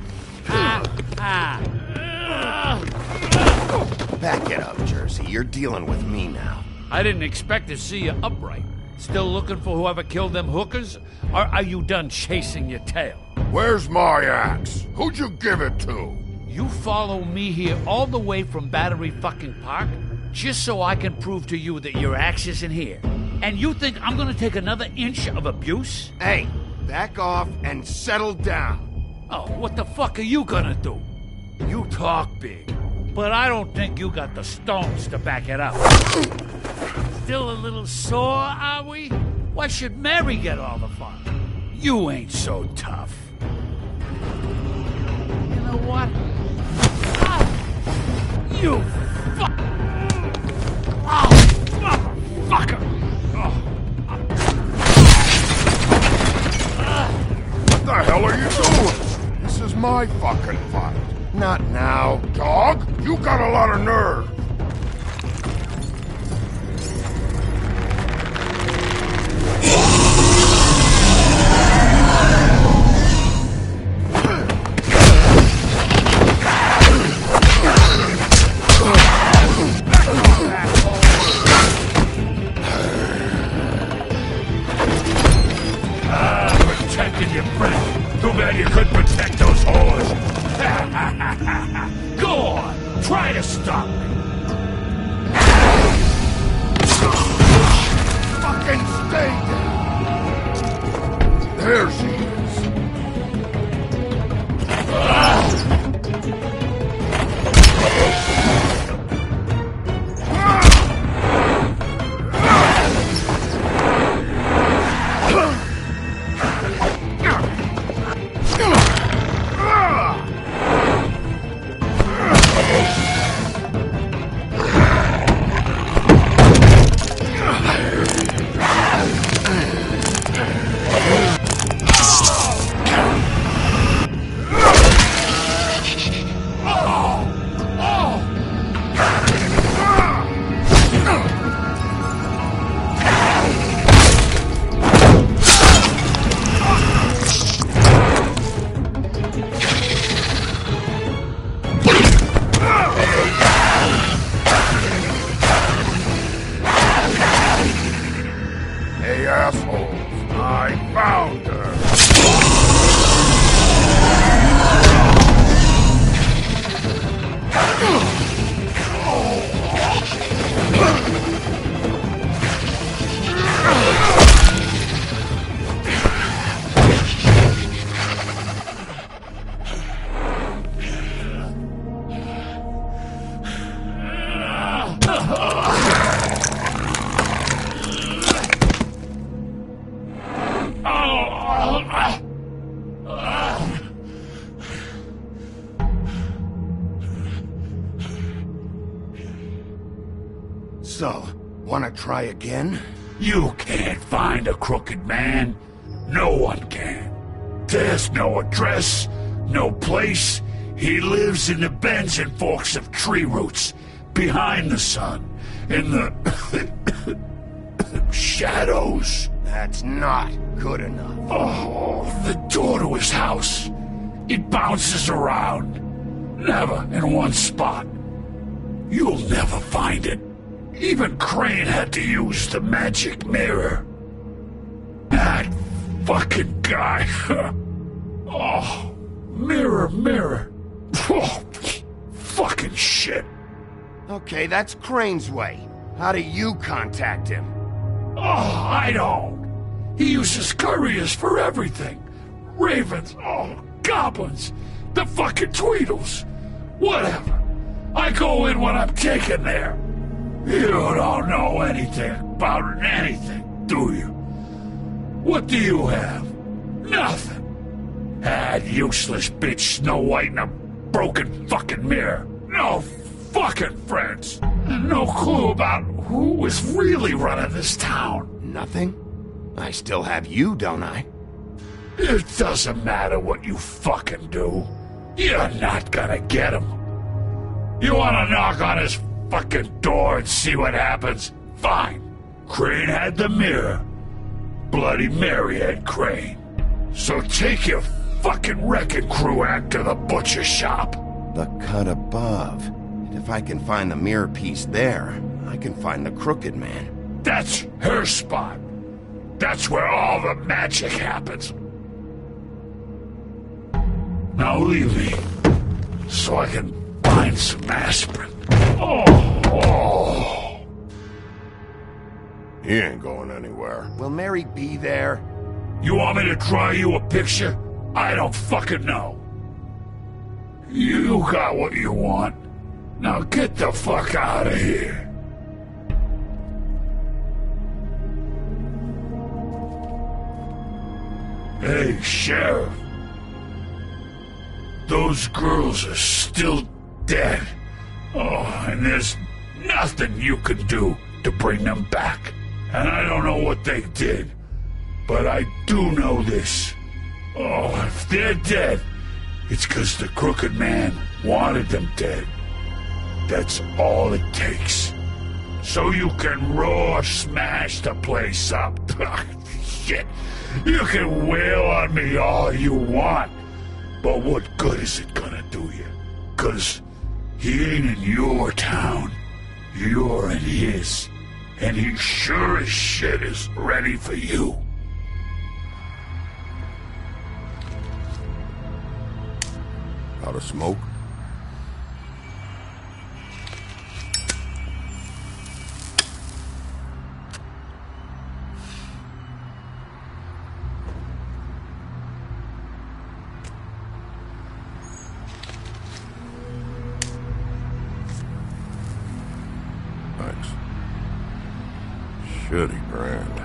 Back it up, Jersey. You're dealing with me now. I didn't expect to see you upright. Still looking for whoever killed them hookers? Or are you done chasing your tail? Where's my axe? Who'd you give it to? You follow me here all the way from Battery fucking Park just so I can prove to you that your axe isn't here. And you think I'm gonna take another inch of abuse? Hey, back off and settle down. Oh, what the fuck are you gonna do? You talk big, but I don't think you got the stones to back it up. Still a little sore, are we? Why should Mary get all the fun? You ain't so tough. You know what? Ah, you fuck! Oh, motherfucker! What the hell are you doing? This is my fucking fight. Not now. Dog, you got a lot of nerve. Protecting your friend. Too bad you couldn't protect those whores. Go on, try to stop me. Fucking stay down. There she is. Hey, assholes, I found her. So, wanna try again? You can't find a Crooked Man. No one can. There's no address, no place. He lives in the bends and forks of tree roots, behind the sun, in the shadows. That's not good enough. Oh, the door to his house. It bounces around. Never in one spot. You'll never find it. Even Crane had to use the magic mirror. That fucking guy. Oh, mirror, mirror. Oh, fucking shit. Okay, that's Crane's way. How do you contact him? Oh, I don't. He uses couriers for everything. Ravens, oh, goblins, the fucking Tweedles. Whatever. I go in when I'm taken there. You don't know anything about anything, do you? What do you have? Nothing. That useless bitch Snow White and a broken fucking mirror. No fucking friends. And no clue about who was really running this town. Nothing? I still have you, don't I? It doesn't matter what you fucking do. You're not gonna get him. You wanna knock on his fucking door and see what happens? Fine. Crane had the mirror. Bloody Mary had Crane. So take your fucking wrecking crew act to the butcher shop. The cut above. And if I can find the mirror piece there, I can find the Crooked Man. That's her spot. That's where all the magic happens. Now leave me, so I can find some aspirin. Oh. He ain't going anywhere. Will Mary be there? You want me to draw you a picture? I don't fucking know. You got what you want. Now get the fuck out of here. Hey, Sheriff. Those girls are still dead. Oh, and there's nothing you can do to bring them back. And I don't know what they did, but I do know this. Oh, if they're dead, it's 'cause the Crooked Man wanted them dead. That's all it takes. So you can raw smash the place up. Shit, you can wail on me all you want. But what good is it gonna do you? 'Cause he ain't in your town. You're in his. And he sure as shit is ready for you. Out of smoke? Shitty brand.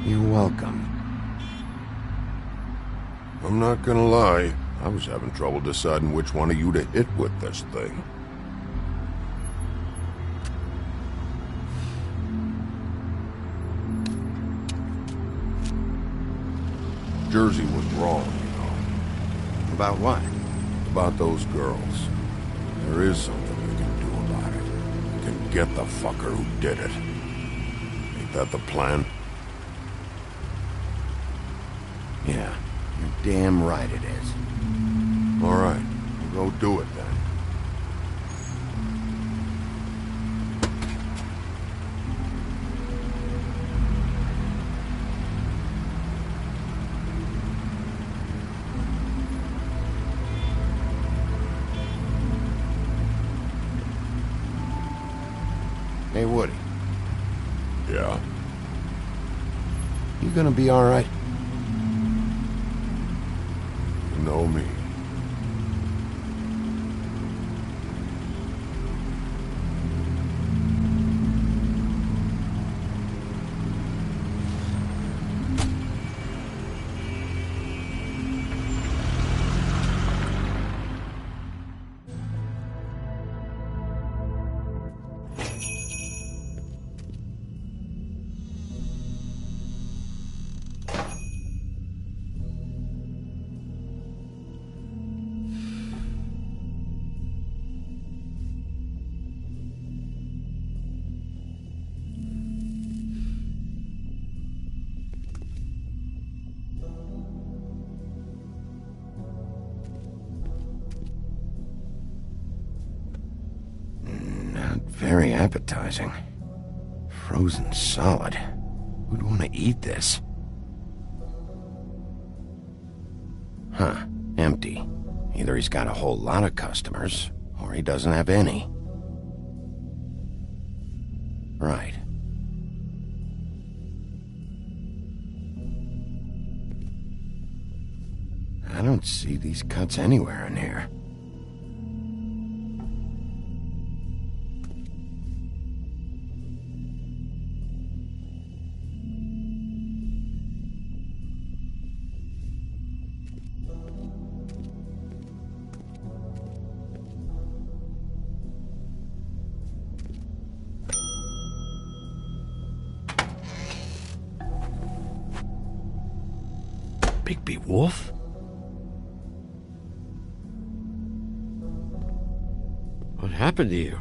You're welcome. I'm not gonna lie, I was having trouble deciding which one of you to hit with this thing. Jersey was wrong, you know. About what? About those girls. There is something we can do about it. We can get the fucker who did it. Ain't that the plan? Yeah, you're damn right it is. All right, we'll go do it then. Hey, Woody. Yeah? You gonna be all right? You know me. Very appetizing. Frozen solid. Who'd want to eat this? Huh. Empty. Either he's got a whole lot of customers, or he doesn't have any. Right. I don't see these cuts anywhere in here. Bigby Wolf? What happened to you?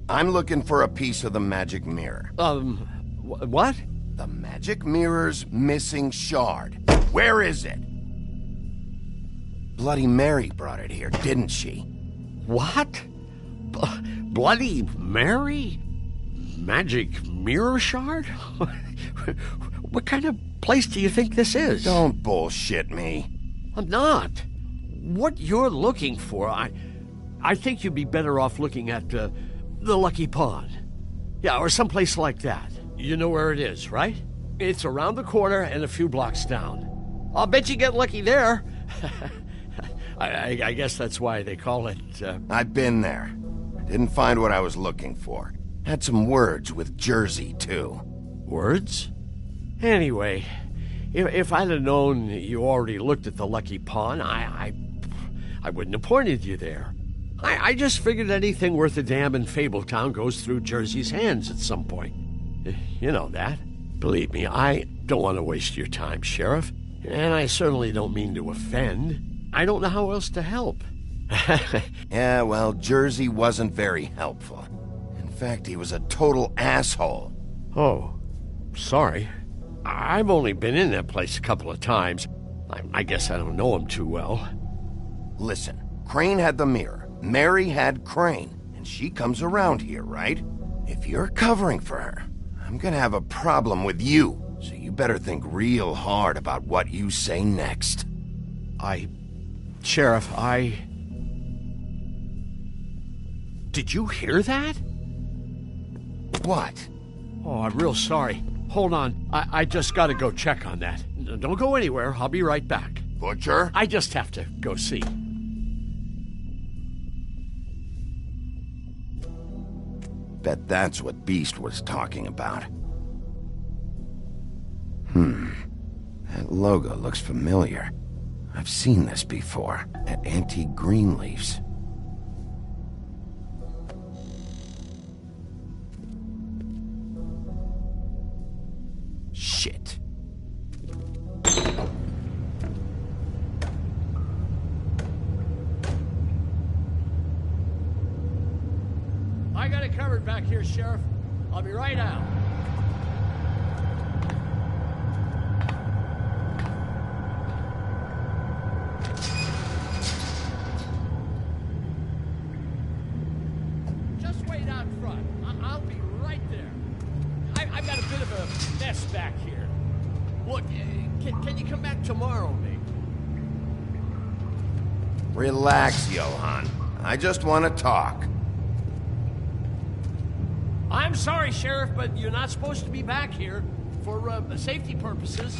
I'm looking for a piece of the magic mirror. What? The magic mirror's missing shard. Where is it? Bloody Mary brought it here, didn't she? What? Bloody Mary? Magic mirror shard? What kind of place do you think this is? Don't bullshit me. I'm not. What you're looking for, I think you'd be better off looking at the Lucky Pawn. Yeah, or someplace like that. You know where it is, right? It's around the corner and a few blocks down. I'll bet you get lucky there. I guess that's why they call it... I've been there. Didn't find what I was looking for. Had some words with Jersey, too. Words? Anyway, if I'd have known you already looked at the Lucky Pawn, I wouldn't have pointed you there. I just figured anything worth a damn in Fabletown goes through Jersey's hands at some point. You know that. Believe me, I don't want to waste your time, Sheriff. And I certainly don't mean to offend. I don't know how else to help. Yeah, well, Jersey wasn't very helpful. In fact, he was a total asshole. Oh, sorry. I've only been in that place a couple of times. I guess I don't know him too well. Listen, Crane had the mirror. Mary had Crane. And she comes around here, right? If you're covering for her, I'm gonna have a problem with you. So you better think real hard about what you say next. Sheriff, Did you hear that? What? Oh, I'm real sorry. Hold on. I just gotta go check on that. Don't go anywhere. I'll be right back. Butcher? I just have to go see. Bet that's what Beast was talking about. That logo looks familiar. I've seen this before, at Antique Greenleaf's. Shit. I got it covered back here, Sheriff. I'll be right out. Just wait out front. I'll be right there. I've got a bit of a mess back here. Look, can you come back tomorrow, maybe? Relax, Johan. I just want to talk. I'm sorry, Sheriff, but you're not supposed to be back here for safety purposes.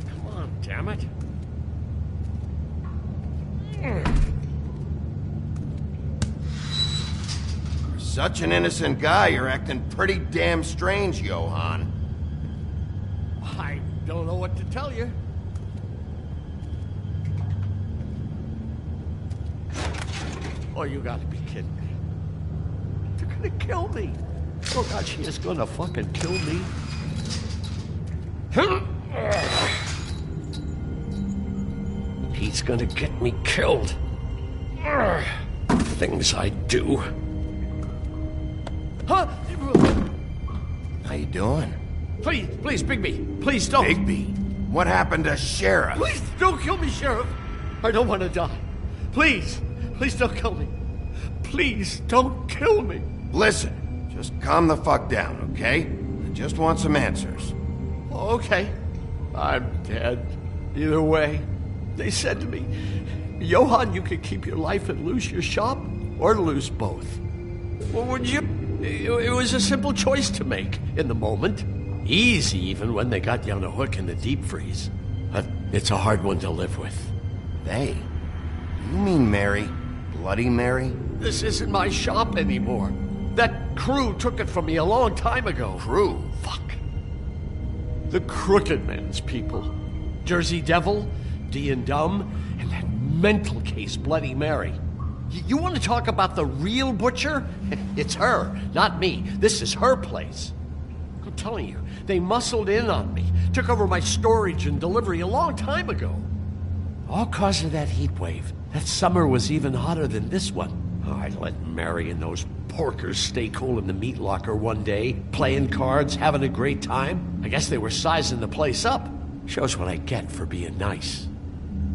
Come on, damn it. For such an innocent guy, you're acting pretty damn strange, Johan. I don't know what to tell you. Oh, you gotta be kidding me. They're gonna kill me. Oh, God, she is gonna fucking kill me. He's gonna get me killed. Things I do. Huh? How you doing? Please, Bigby. Please don't. Bigby? What happened to Sheriff? Please don't kill me, Sheriff. I don't want to die. Please don't kill me. Please don't kill me. Listen, just calm the fuck down, okay? I just want some answers. Okay. I'm dead. Either way. They said to me, Johan, you could keep your life and lose your shop, or lose both. Well, would you? It was a simple choice to make in the moment. Easy even when they got you on a hook in the deep freeze. But it's a hard one to live with. They? You mean Mary? Bloody Mary? This isn't my shop anymore. That crew took it from me a long time ago. Crew? Fuck. The Crooked Man's people. Jersey Devil, D and Dumb, and that mental case, Bloody Mary. You want to talk about the real butcher? It's her, not me. This is her place. I'm telling you, they muscled in on me, took over my storage and delivery a long time ago. All cause of that heat wave. That summer was even hotter than this one. Oh, I let Mary and those porkers stay cool in the meat locker one day, playing cards, having a great time. I guess they were sizing the place up. Shows what I get for being nice.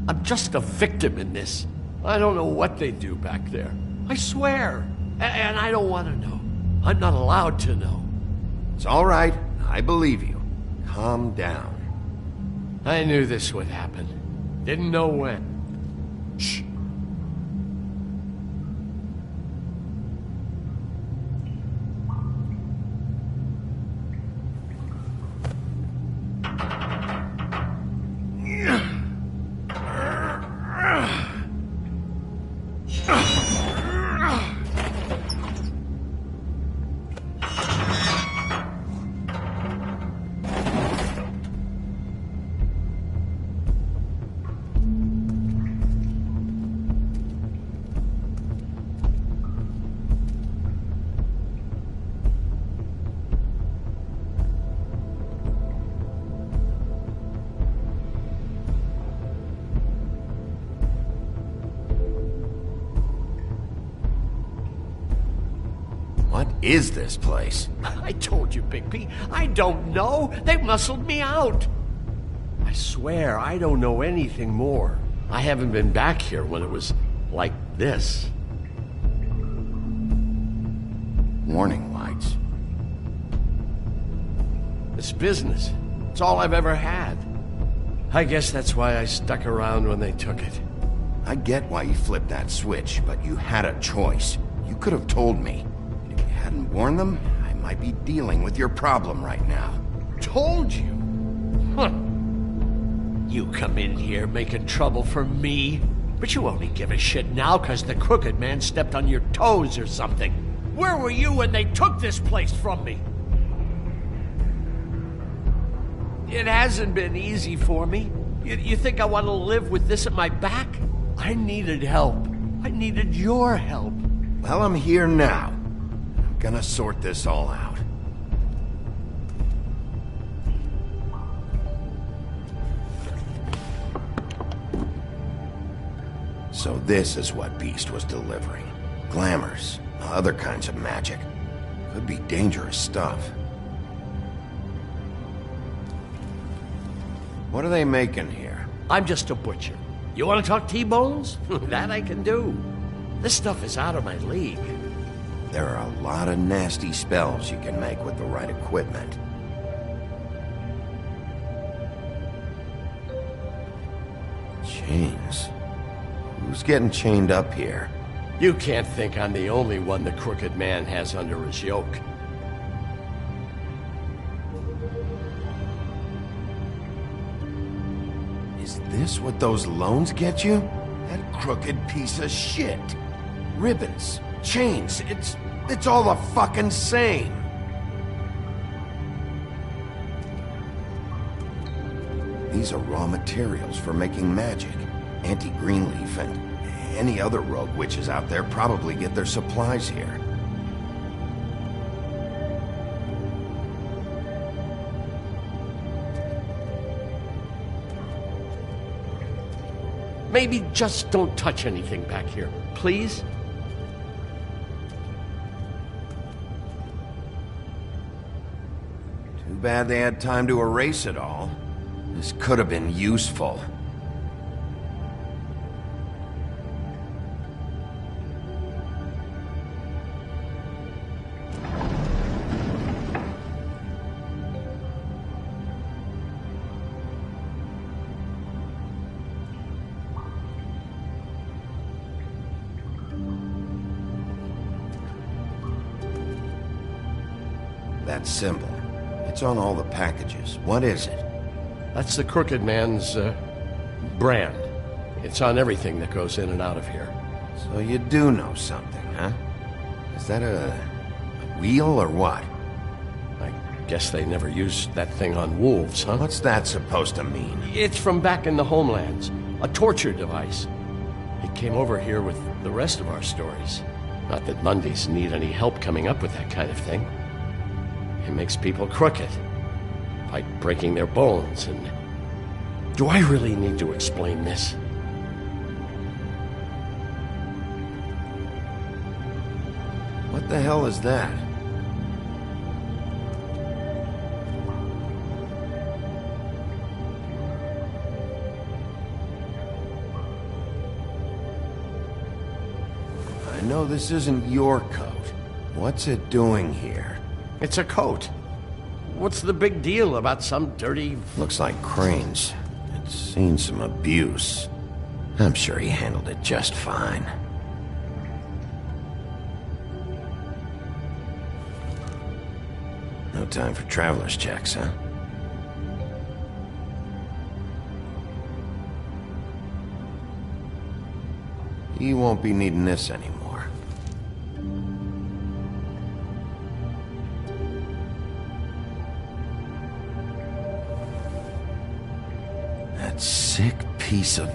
I'm just a victim in this. I don't know what they do back there. I swear. And I don't want to know. I'm not allowed to know. It's all right. I believe you. Calm down. I knew this would happen. Didn't know when. Shh. What is this place? I told you, Bigby. I don't know. They muscled me out. I swear I don't know anything more. I haven't been back here when it was like this. Warning lights. It's business. It's all I've ever had. I guess that's why I stuck around when they took it. I get why you flipped that switch, but you had a choice. You could have told me. If you hadn't warned them, I might be dealing with your problem right now. Told you? Huh. You come in here making trouble for me, but you only give a shit now because the Crooked Man stepped on your toes or something. Where were you when they took this place from me? It hasn't been easy for me. You think I want to live with this at my back? I needed help. I needed your help. Well, I'm here now. I'm gonna sort this all out. So this is what Beast was delivering. Glamours, other kinds of magic. Could be dangerous stuff. What are they making here? I'm just a butcher. You want to talk T-bones? That I can do. This stuff is out of my league. There are a lot of nasty spells you can make with the right equipment. Chains. Who's getting chained up here? You can't think I'm the only one the Crooked Man has under his yoke. Is this what those loans get you? That crooked piece of shit. Ribbons, chains, it's all the fucking same. These are raw materials for making magic. Auntie Greenleaf and any other rogue witches out there probably get their supplies here. Maybe just don't touch anything back here, please? Too bad they had time to erase it all. This could have been useful. That symbol. It's on all the packages. What is it? That's the Crooked Man's, brand. It's on everything that goes in and out of here. So you do know something, huh? Is that a wheel or what? I guess they never used that thing on wolves, huh? What's that supposed to mean? It's from back in the homelands. A torture device. It came over here with the rest of our stories. Not that Mundies need any help coming up with that kind of thing. It makes people crooked. By breaking their bones and... Do I really need to explain this? What the hell is that? I know this isn't your coat. What's it doing here? It's a coat. What's the big deal about some dirty... Looks like Crane's. It's seen some abuse. I'm sure he handled it just fine. No time for traveler's checks, huh? He won't be needing this anymore. That sick piece of...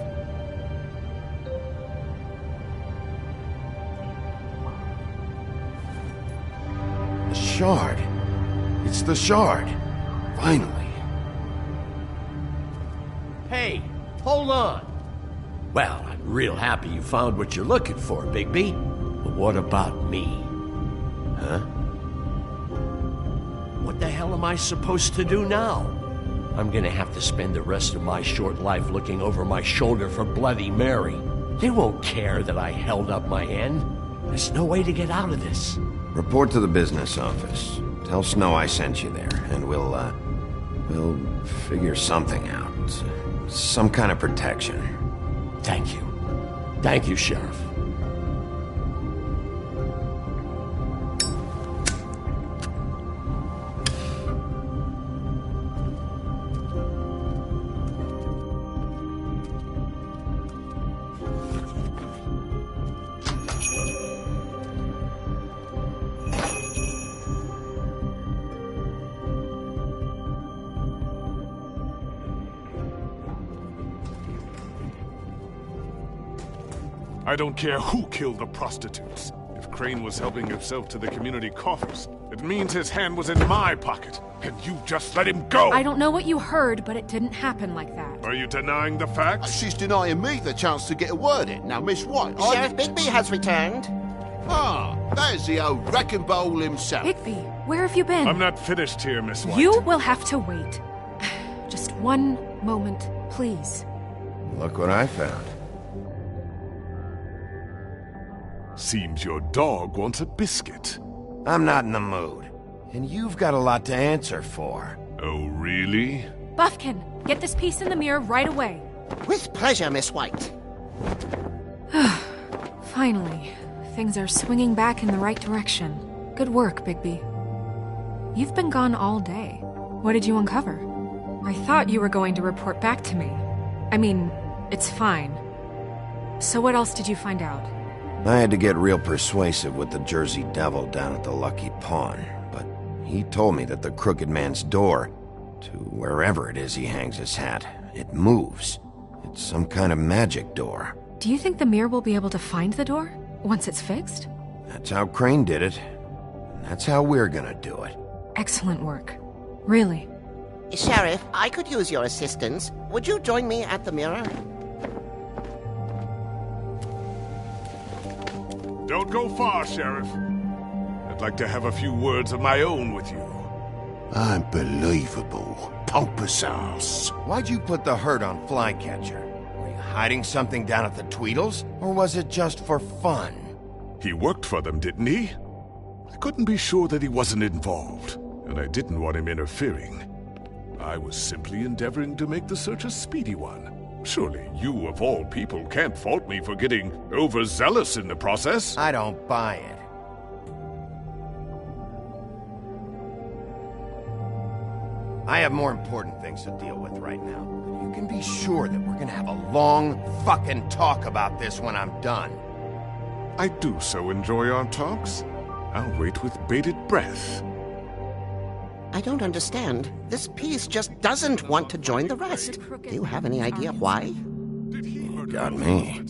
The shard. It's the shard. Finally. Hey, hold on. Well, I'm real happy you found what you're looking for, Bigby. But what about me? Huh? What the hell am I supposed to do now? I'm gonna have to spend the rest of my short life looking over my shoulder for Bloody Mary. They won't care that I held up my end. There's no way to get out of this. Report to the business office. Tell Snow I sent you there, and we'll figure something out. Some kind of protection. Thank you. Thank you, Sheriff. I don't care who killed the prostitutes. If Crane was helping himself to the community coffers, it means his hand was in my pocket, and you just let him go! I don't know what you heard, but it didn't happen like that. Are you denying the facts? She's denying me the chance to get a word in. Now, Miss White, Sheriff Bigby has returned. Ah, there's the old wrecking bowl himself. Bigby, where have you been? I'm not finished here, Miss White. You will have to wait. Just one moment, please. Look what I found. Seems your dog wants a biscuit. I'm not in the mood. And you've got a lot to answer for. Oh, really? Buffkin, get this piece in the mirror right away. With pleasure, Miss White. Finally, things are swinging back in the right direction. Good work, Bigby. You've been gone all day. What did you uncover? I thought you were going to report back to me. I mean, it's fine. So what else did you find out? I had to get real persuasive with the Jersey Devil down at the Lucky Pawn, but he told me that the Crooked Man's door, to wherever it is he hangs his hat, it moves. It's some kind of magic door. Do you think the mirror will be able to find the door, once it's fixed? That's how Crane did it, and that's how we're gonna do it. Excellent work. Really. Sheriff, I could use your assistance. Would you join me at the mirror? Don't go far, Sheriff. I'd like to have a few words of my own with you. Unbelievable. Pompous ass. Why'd you put the hurt on Flycatcher? Were you hiding something down at the Tweedles? Or was it just for fun? He worked for them, didn't he? I couldn't be sure that he wasn't involved, and I didn't want him interfering. I was simply endeavoring to make the search a speedy one. Surely you, of all people, can't fault me for getting overzealous in the process. I don't buy it. I have more important things to deal with right now. You can be sure that we're gonna have a long fucking talk about this when I'm done. I do so enjoy our talks. I'll wait with bated breath. I don't understand. This piece just doesn't want to join the rest. Do you have any idea why? You got me.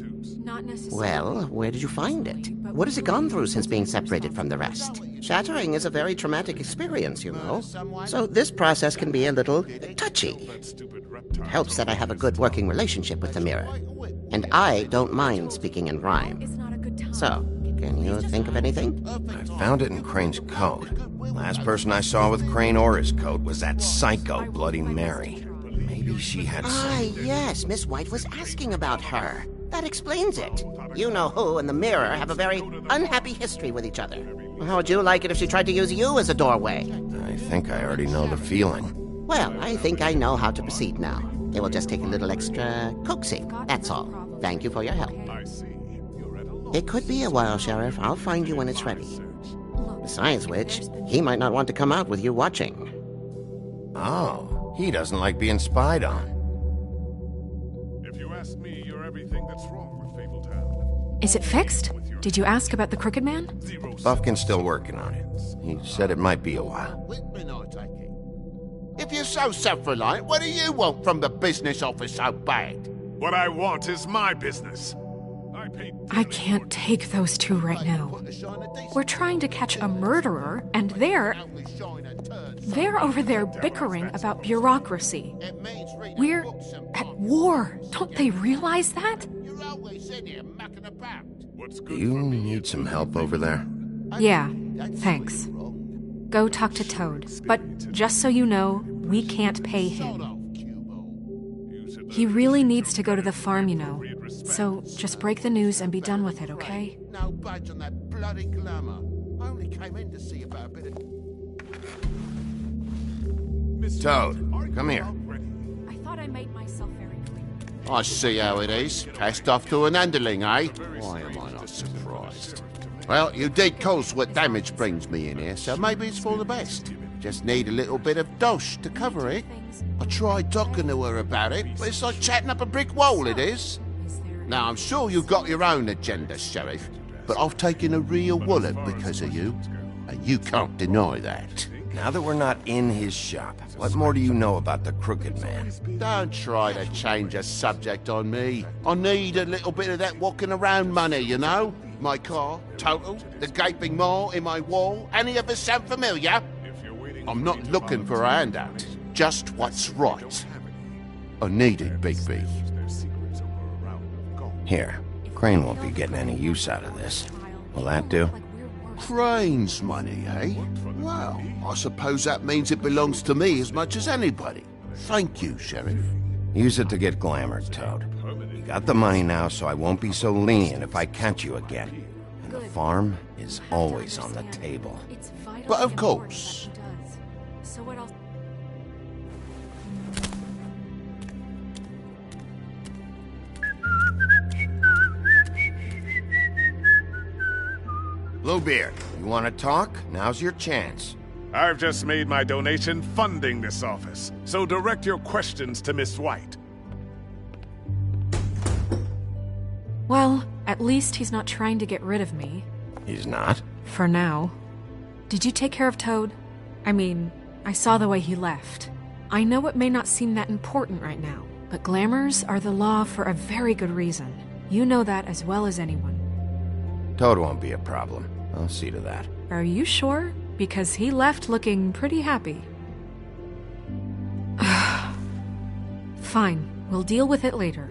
Well, where did you find it? What has it gone through since being separated from the rest? Shattering is a very traumatic experience, you know. So this process can be a little touchy. It helps that I have a good working relationship with the mirror. And I don't mind speaking in rhyme. So, can you think of anything? I found it in Crane's coat. Last person I saw with Crane or his coat was that psycho Bloody Mary. Maybe she had Yes, Miss White was asking about her. That explains it. You know who and the mirror have a very unhappy history with each other. How would you like it if she tried to use you as a doorway? I think I already know the feeling. Well, I think I know how to proceed now. It will just take a little extra coaxing, that's all. Thank you for your help. It could be a while, Sheriff. I'll find you when it's ready. Besides which, he might not want to come out with you watching. Oh, he doesn't like being spied on. If you ask me, you're everything that's wrong with Fabletown. Is it fixed? Did you ask about the Crooked Man? Buffkin's still working on it. He said it might be a while. If you're so self-reliant, what do you want from the business office so bad? What I want is my business. I can't take those two right now. We're trying to catch a murderer, and they're over there bickering about bureaucracy. We're at war. Don't they realize that? Do you need some help over there? Yeah, thanks. Go talk to Toad. But just so you know, we can't pay him. He really needs to go to the farm, you know. So just break the news and be done with it, okay? No budge on that bloody glamour. I only came in to see about a bit of... Toad, come here. I thought I made myself very clear. I see how it is. Passed off to an underling, eh? Why am I not surprised? Well, you did cause what damage brings me in here, so maybe it's for the best. Just need a little bit of dosh to cover it. I tried talking to her about it, but it's like chatting up a brick wall, it is. Now, I'm sure you've got your own agenda, Sheriff, but I've taken a real wallop because of you, and you can't deny that. Now that we're not in his shop, what more do you know about the Crooked Man? Don't try to change the subject on me. I need a little bit of that walking around money, you know? My car, total, the gaping maw in my wall. Any of us sound familiar? I'm not looking for a handout, just what's right. I need it, Bigby. Here, Crane won't be getting any use out of this. Will that do? Crane's money, eh? Well, I suppose that means it belongs to me as much as anybody. Thank you, Sheriff. Use it to get glamour, Toad. You got the money now, so I won't be so lenient if I catch you again. And the farm is always on the table. But of course. So what else? Bluebeard, you want to talk? Now's your chance. I've just made my donation funding this office, so direct your questions to Miss White. Well, at least he's not trying to get rid of me. He's not? For now. Did you take care of Toad? I mean, I saw the way he left. I know it may not seem that important right now, but glamours are the law for a very good reason. You know that as well as anyone. Toad won't be a problem. I'll see to that. Are you sure? Because he left looking pretty happy. Fine, we'll deal with it later.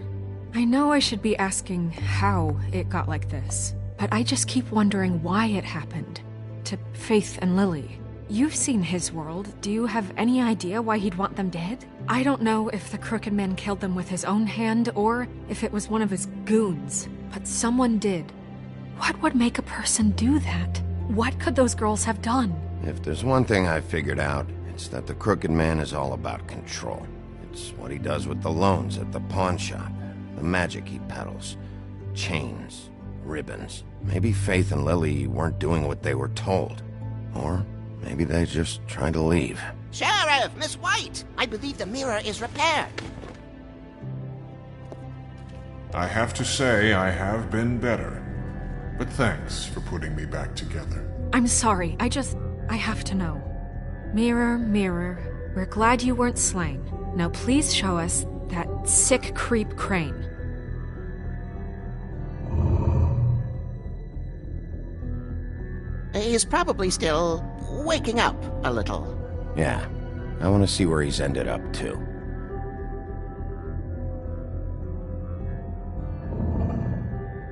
I know I should be asking how it got like this, but I just keep wondering why it happened. To Faith and Lily. You've seen his world. Do you have any idea why he'd want them dead? I don't know if the Crooked Man killed them with his own hand or if it was one of his goons, but someone did. What would make a person do that? What could those girls have done? If there's one thing I figured out, it's that the Crooked Man is all about control. It's what he does with the loans at the pawn shop, the magic he peddles, chains, ribbons. Maybe Faith and Lily weren't doing what they were told. Or maybe they just tried to leave. Sheriff! Sheriff! Miss White! I believe the mirror is repaired. I have to say I have been better. But thanks for putting me back together. I'm sorry, I have to know. Mirror, mirror, we're glad you weren't slain. Now please show us that sick creep Crane. He's probably still waking up a little. Yeah, I want to see where he's ended up, too.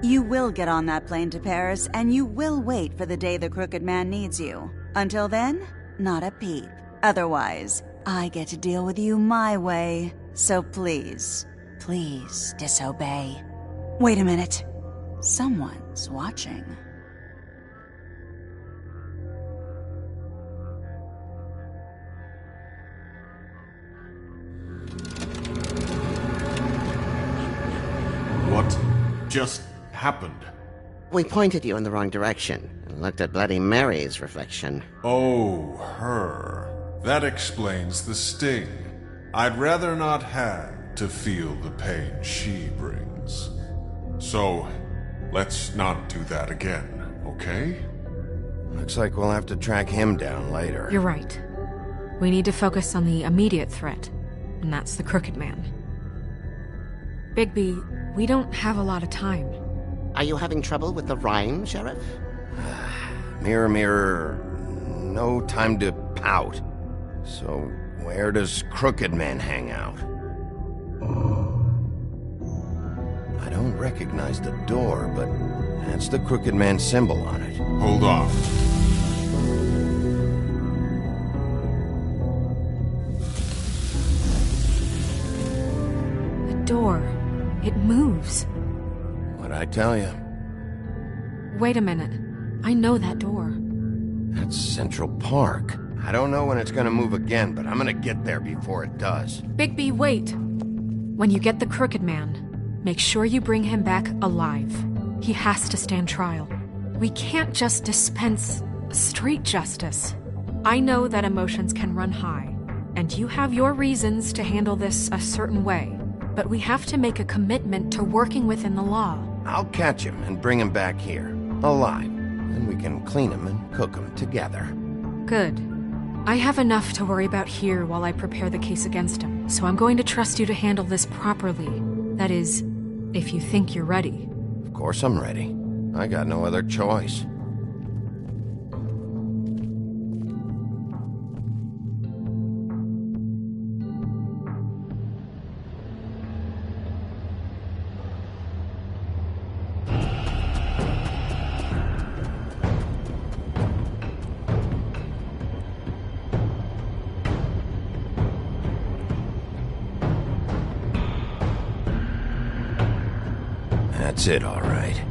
You will get on that plane to Paris, and you will wait for the day the Crooked Man needs you. Until then, not a peep. Otherwise, I get to deal with you my way. So please, please disobey. Wait a minute. Someone's watching. What just happened? We pointed you in the wrong direction and looked at Bloody Mary's reflection. Oh, her. That explains the sting. I'd rather not have to feel the pain she brings. So, let's not do that again, okay? Looks like we'll have to track him down later. You're right. We need to focus on the immediate threat, and that's the Crooked Man. Bigby, we don't have a lot of time. Are you having trouble with the rhyme, Sheriff? Mirror, mirror, no time to pout. So, where does Crooked Man hang out? I don't recognize the door, but that's the Crooked Man symbol on it. Hold on. The door. It moves. What'd I tell you? Wait a minute. I know that door. That's Central Park. I don't know when it's gonna move again, but I'm gonna get there before it does. Bigby, wait. When you get the Crooked Man, make sure you bring him back alive. He has to stand trial. We can't just dispense street justice. I know that emotions can run high, and you have your reasons to handle this a certain way. But we have to make a commitment to working within the law. I'll catch him and bring him back here, alive. Then we can clean him and cook him together. Good. I have enough to worry about here while I prepare the case against him, so I'm going to trust you to handle this properly. That is, if you think you're ready. Of course I'm ready. I got no other choice. That's it, all right.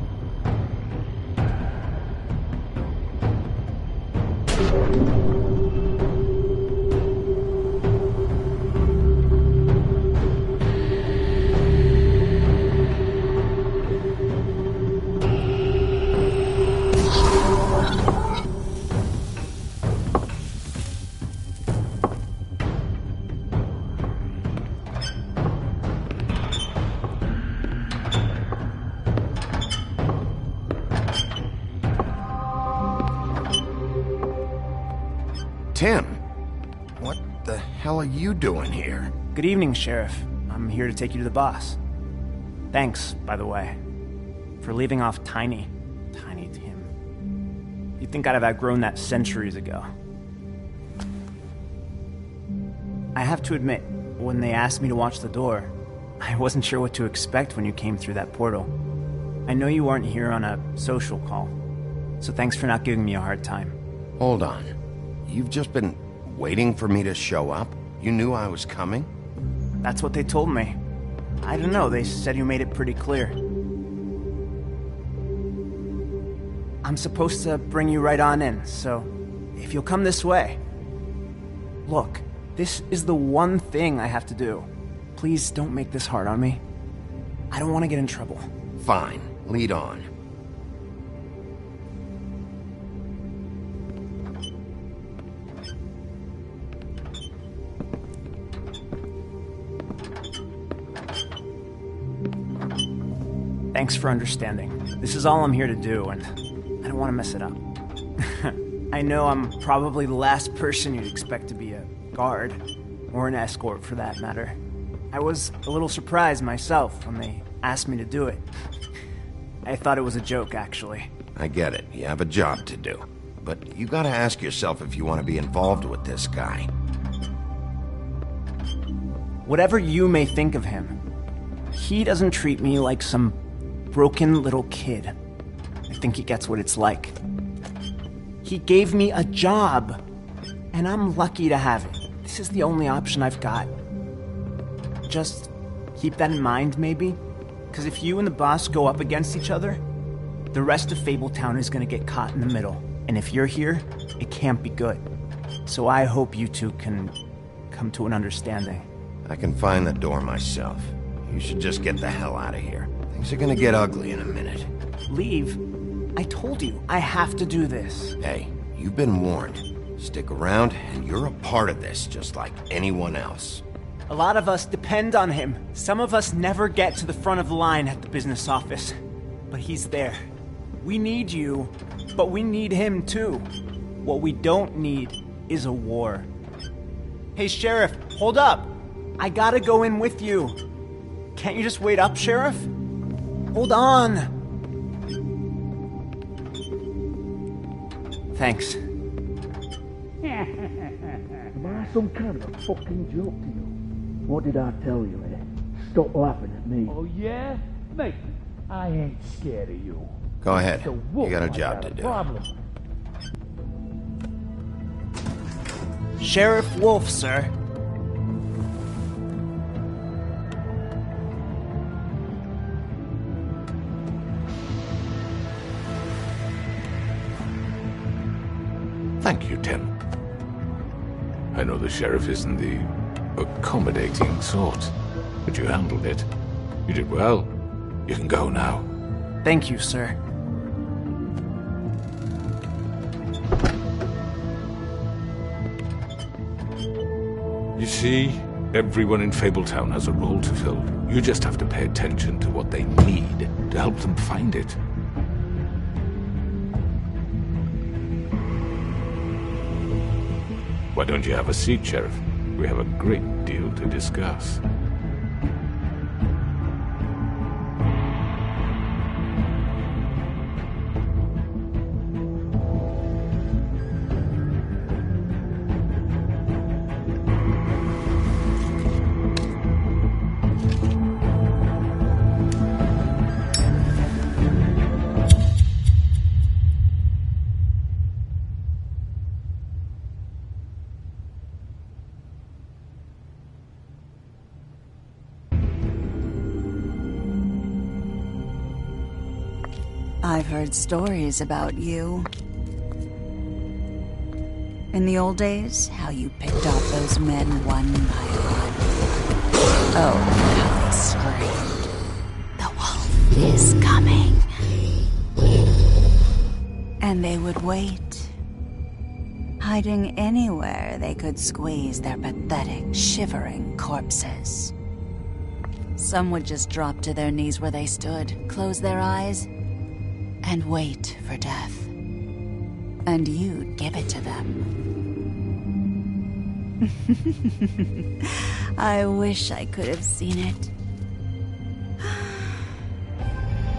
Tim, what the hell are you doing here? Good evening, Sheriff. I'm here to take you to the boss. Thanks, by the way, for leaving off Tiny Tim. You'd think I'd have outgrown that centuries ago. I have to admit, when they asked me to watch the door, I wasn't sure what to expect when you came through that portal. I know you weren't here on a social call, so thanks for not giving me a hard time. Hold on. You've just been waiting for me to show up? You knew I was coming? That's what they told me. I don't know, they said you made it pretty clear. I'm supposed to bring you right on in, so if you'll come this way. Look, this is the one thing I have to do. Please don't make this hard on me. I don't want to get in trouble. Fine, lead on. Thanks for understanding. This is all I'm here to do, and I don't want to mess it up. I know I'm probably the last person you'd expect to be a guard, or an escort for that matter. I was a little surprised myself when they asked me to do it. I thought it was a joke, actually. I get it. You have a job to do. But you gotta ask yourself if you want to be involved with this guy. Whatever you may think of him, he doesn't treat me like some broken little kid. I think he gets what it's like. He gave me a job, and I'm lucky to have it. This is the only option I've got. Just keep that in mind, maybe? Because if you and the boss go up against each other, the rest of Fabletown is going to get caught in the middle. And if you're here, it can't be good. So I hope you two can come to an understanding. I can find the door myself. You should just get the hell out of here. Things are gonna get ugly in a minute. Leave? I told you, I have to do this. Hey, you've been warned. Stick around, and you're a part of this, just like anyone else. A lot of us depend on him. Some of us never get to the front of the line at the business office. But he's there. We need you, but we need him too. What we don't need is a war. Hey, Sheriff, hold up. I gotta go in with you. Can't you just wait up, Sheriff? Hold on. Thanks. Am I some kind of a fucking joke to you? What did I tell you, eh? Stop laughing at me. Oh, yeah? Mate, I ain't scared of you. Go ahead. You got a job to do. Problem. Sheriff Wolf, sir. Thank you, Tim. I know the sheriff isn't the accommodating sort, but you handled it. You did well. You can go now. Thank you, sir. You see, everyone in Fabletown has a role to fill. You just have to pay attention to what they need to help them find it. Why don't you have a seat, Sheriff? We have a great deal to discuss. I've heard stories about you. In the old days, how you picked off those men one by one. Oh, how they screamed. The wolf is coming. And they would wait, hiding anywhere they could squeeze their pathetic, shivering corpses. Some would just drop to their knees where they stood, close their eyes, and wait for death. And you'd give it to them. I wish I could have seen it.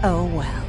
Oh well.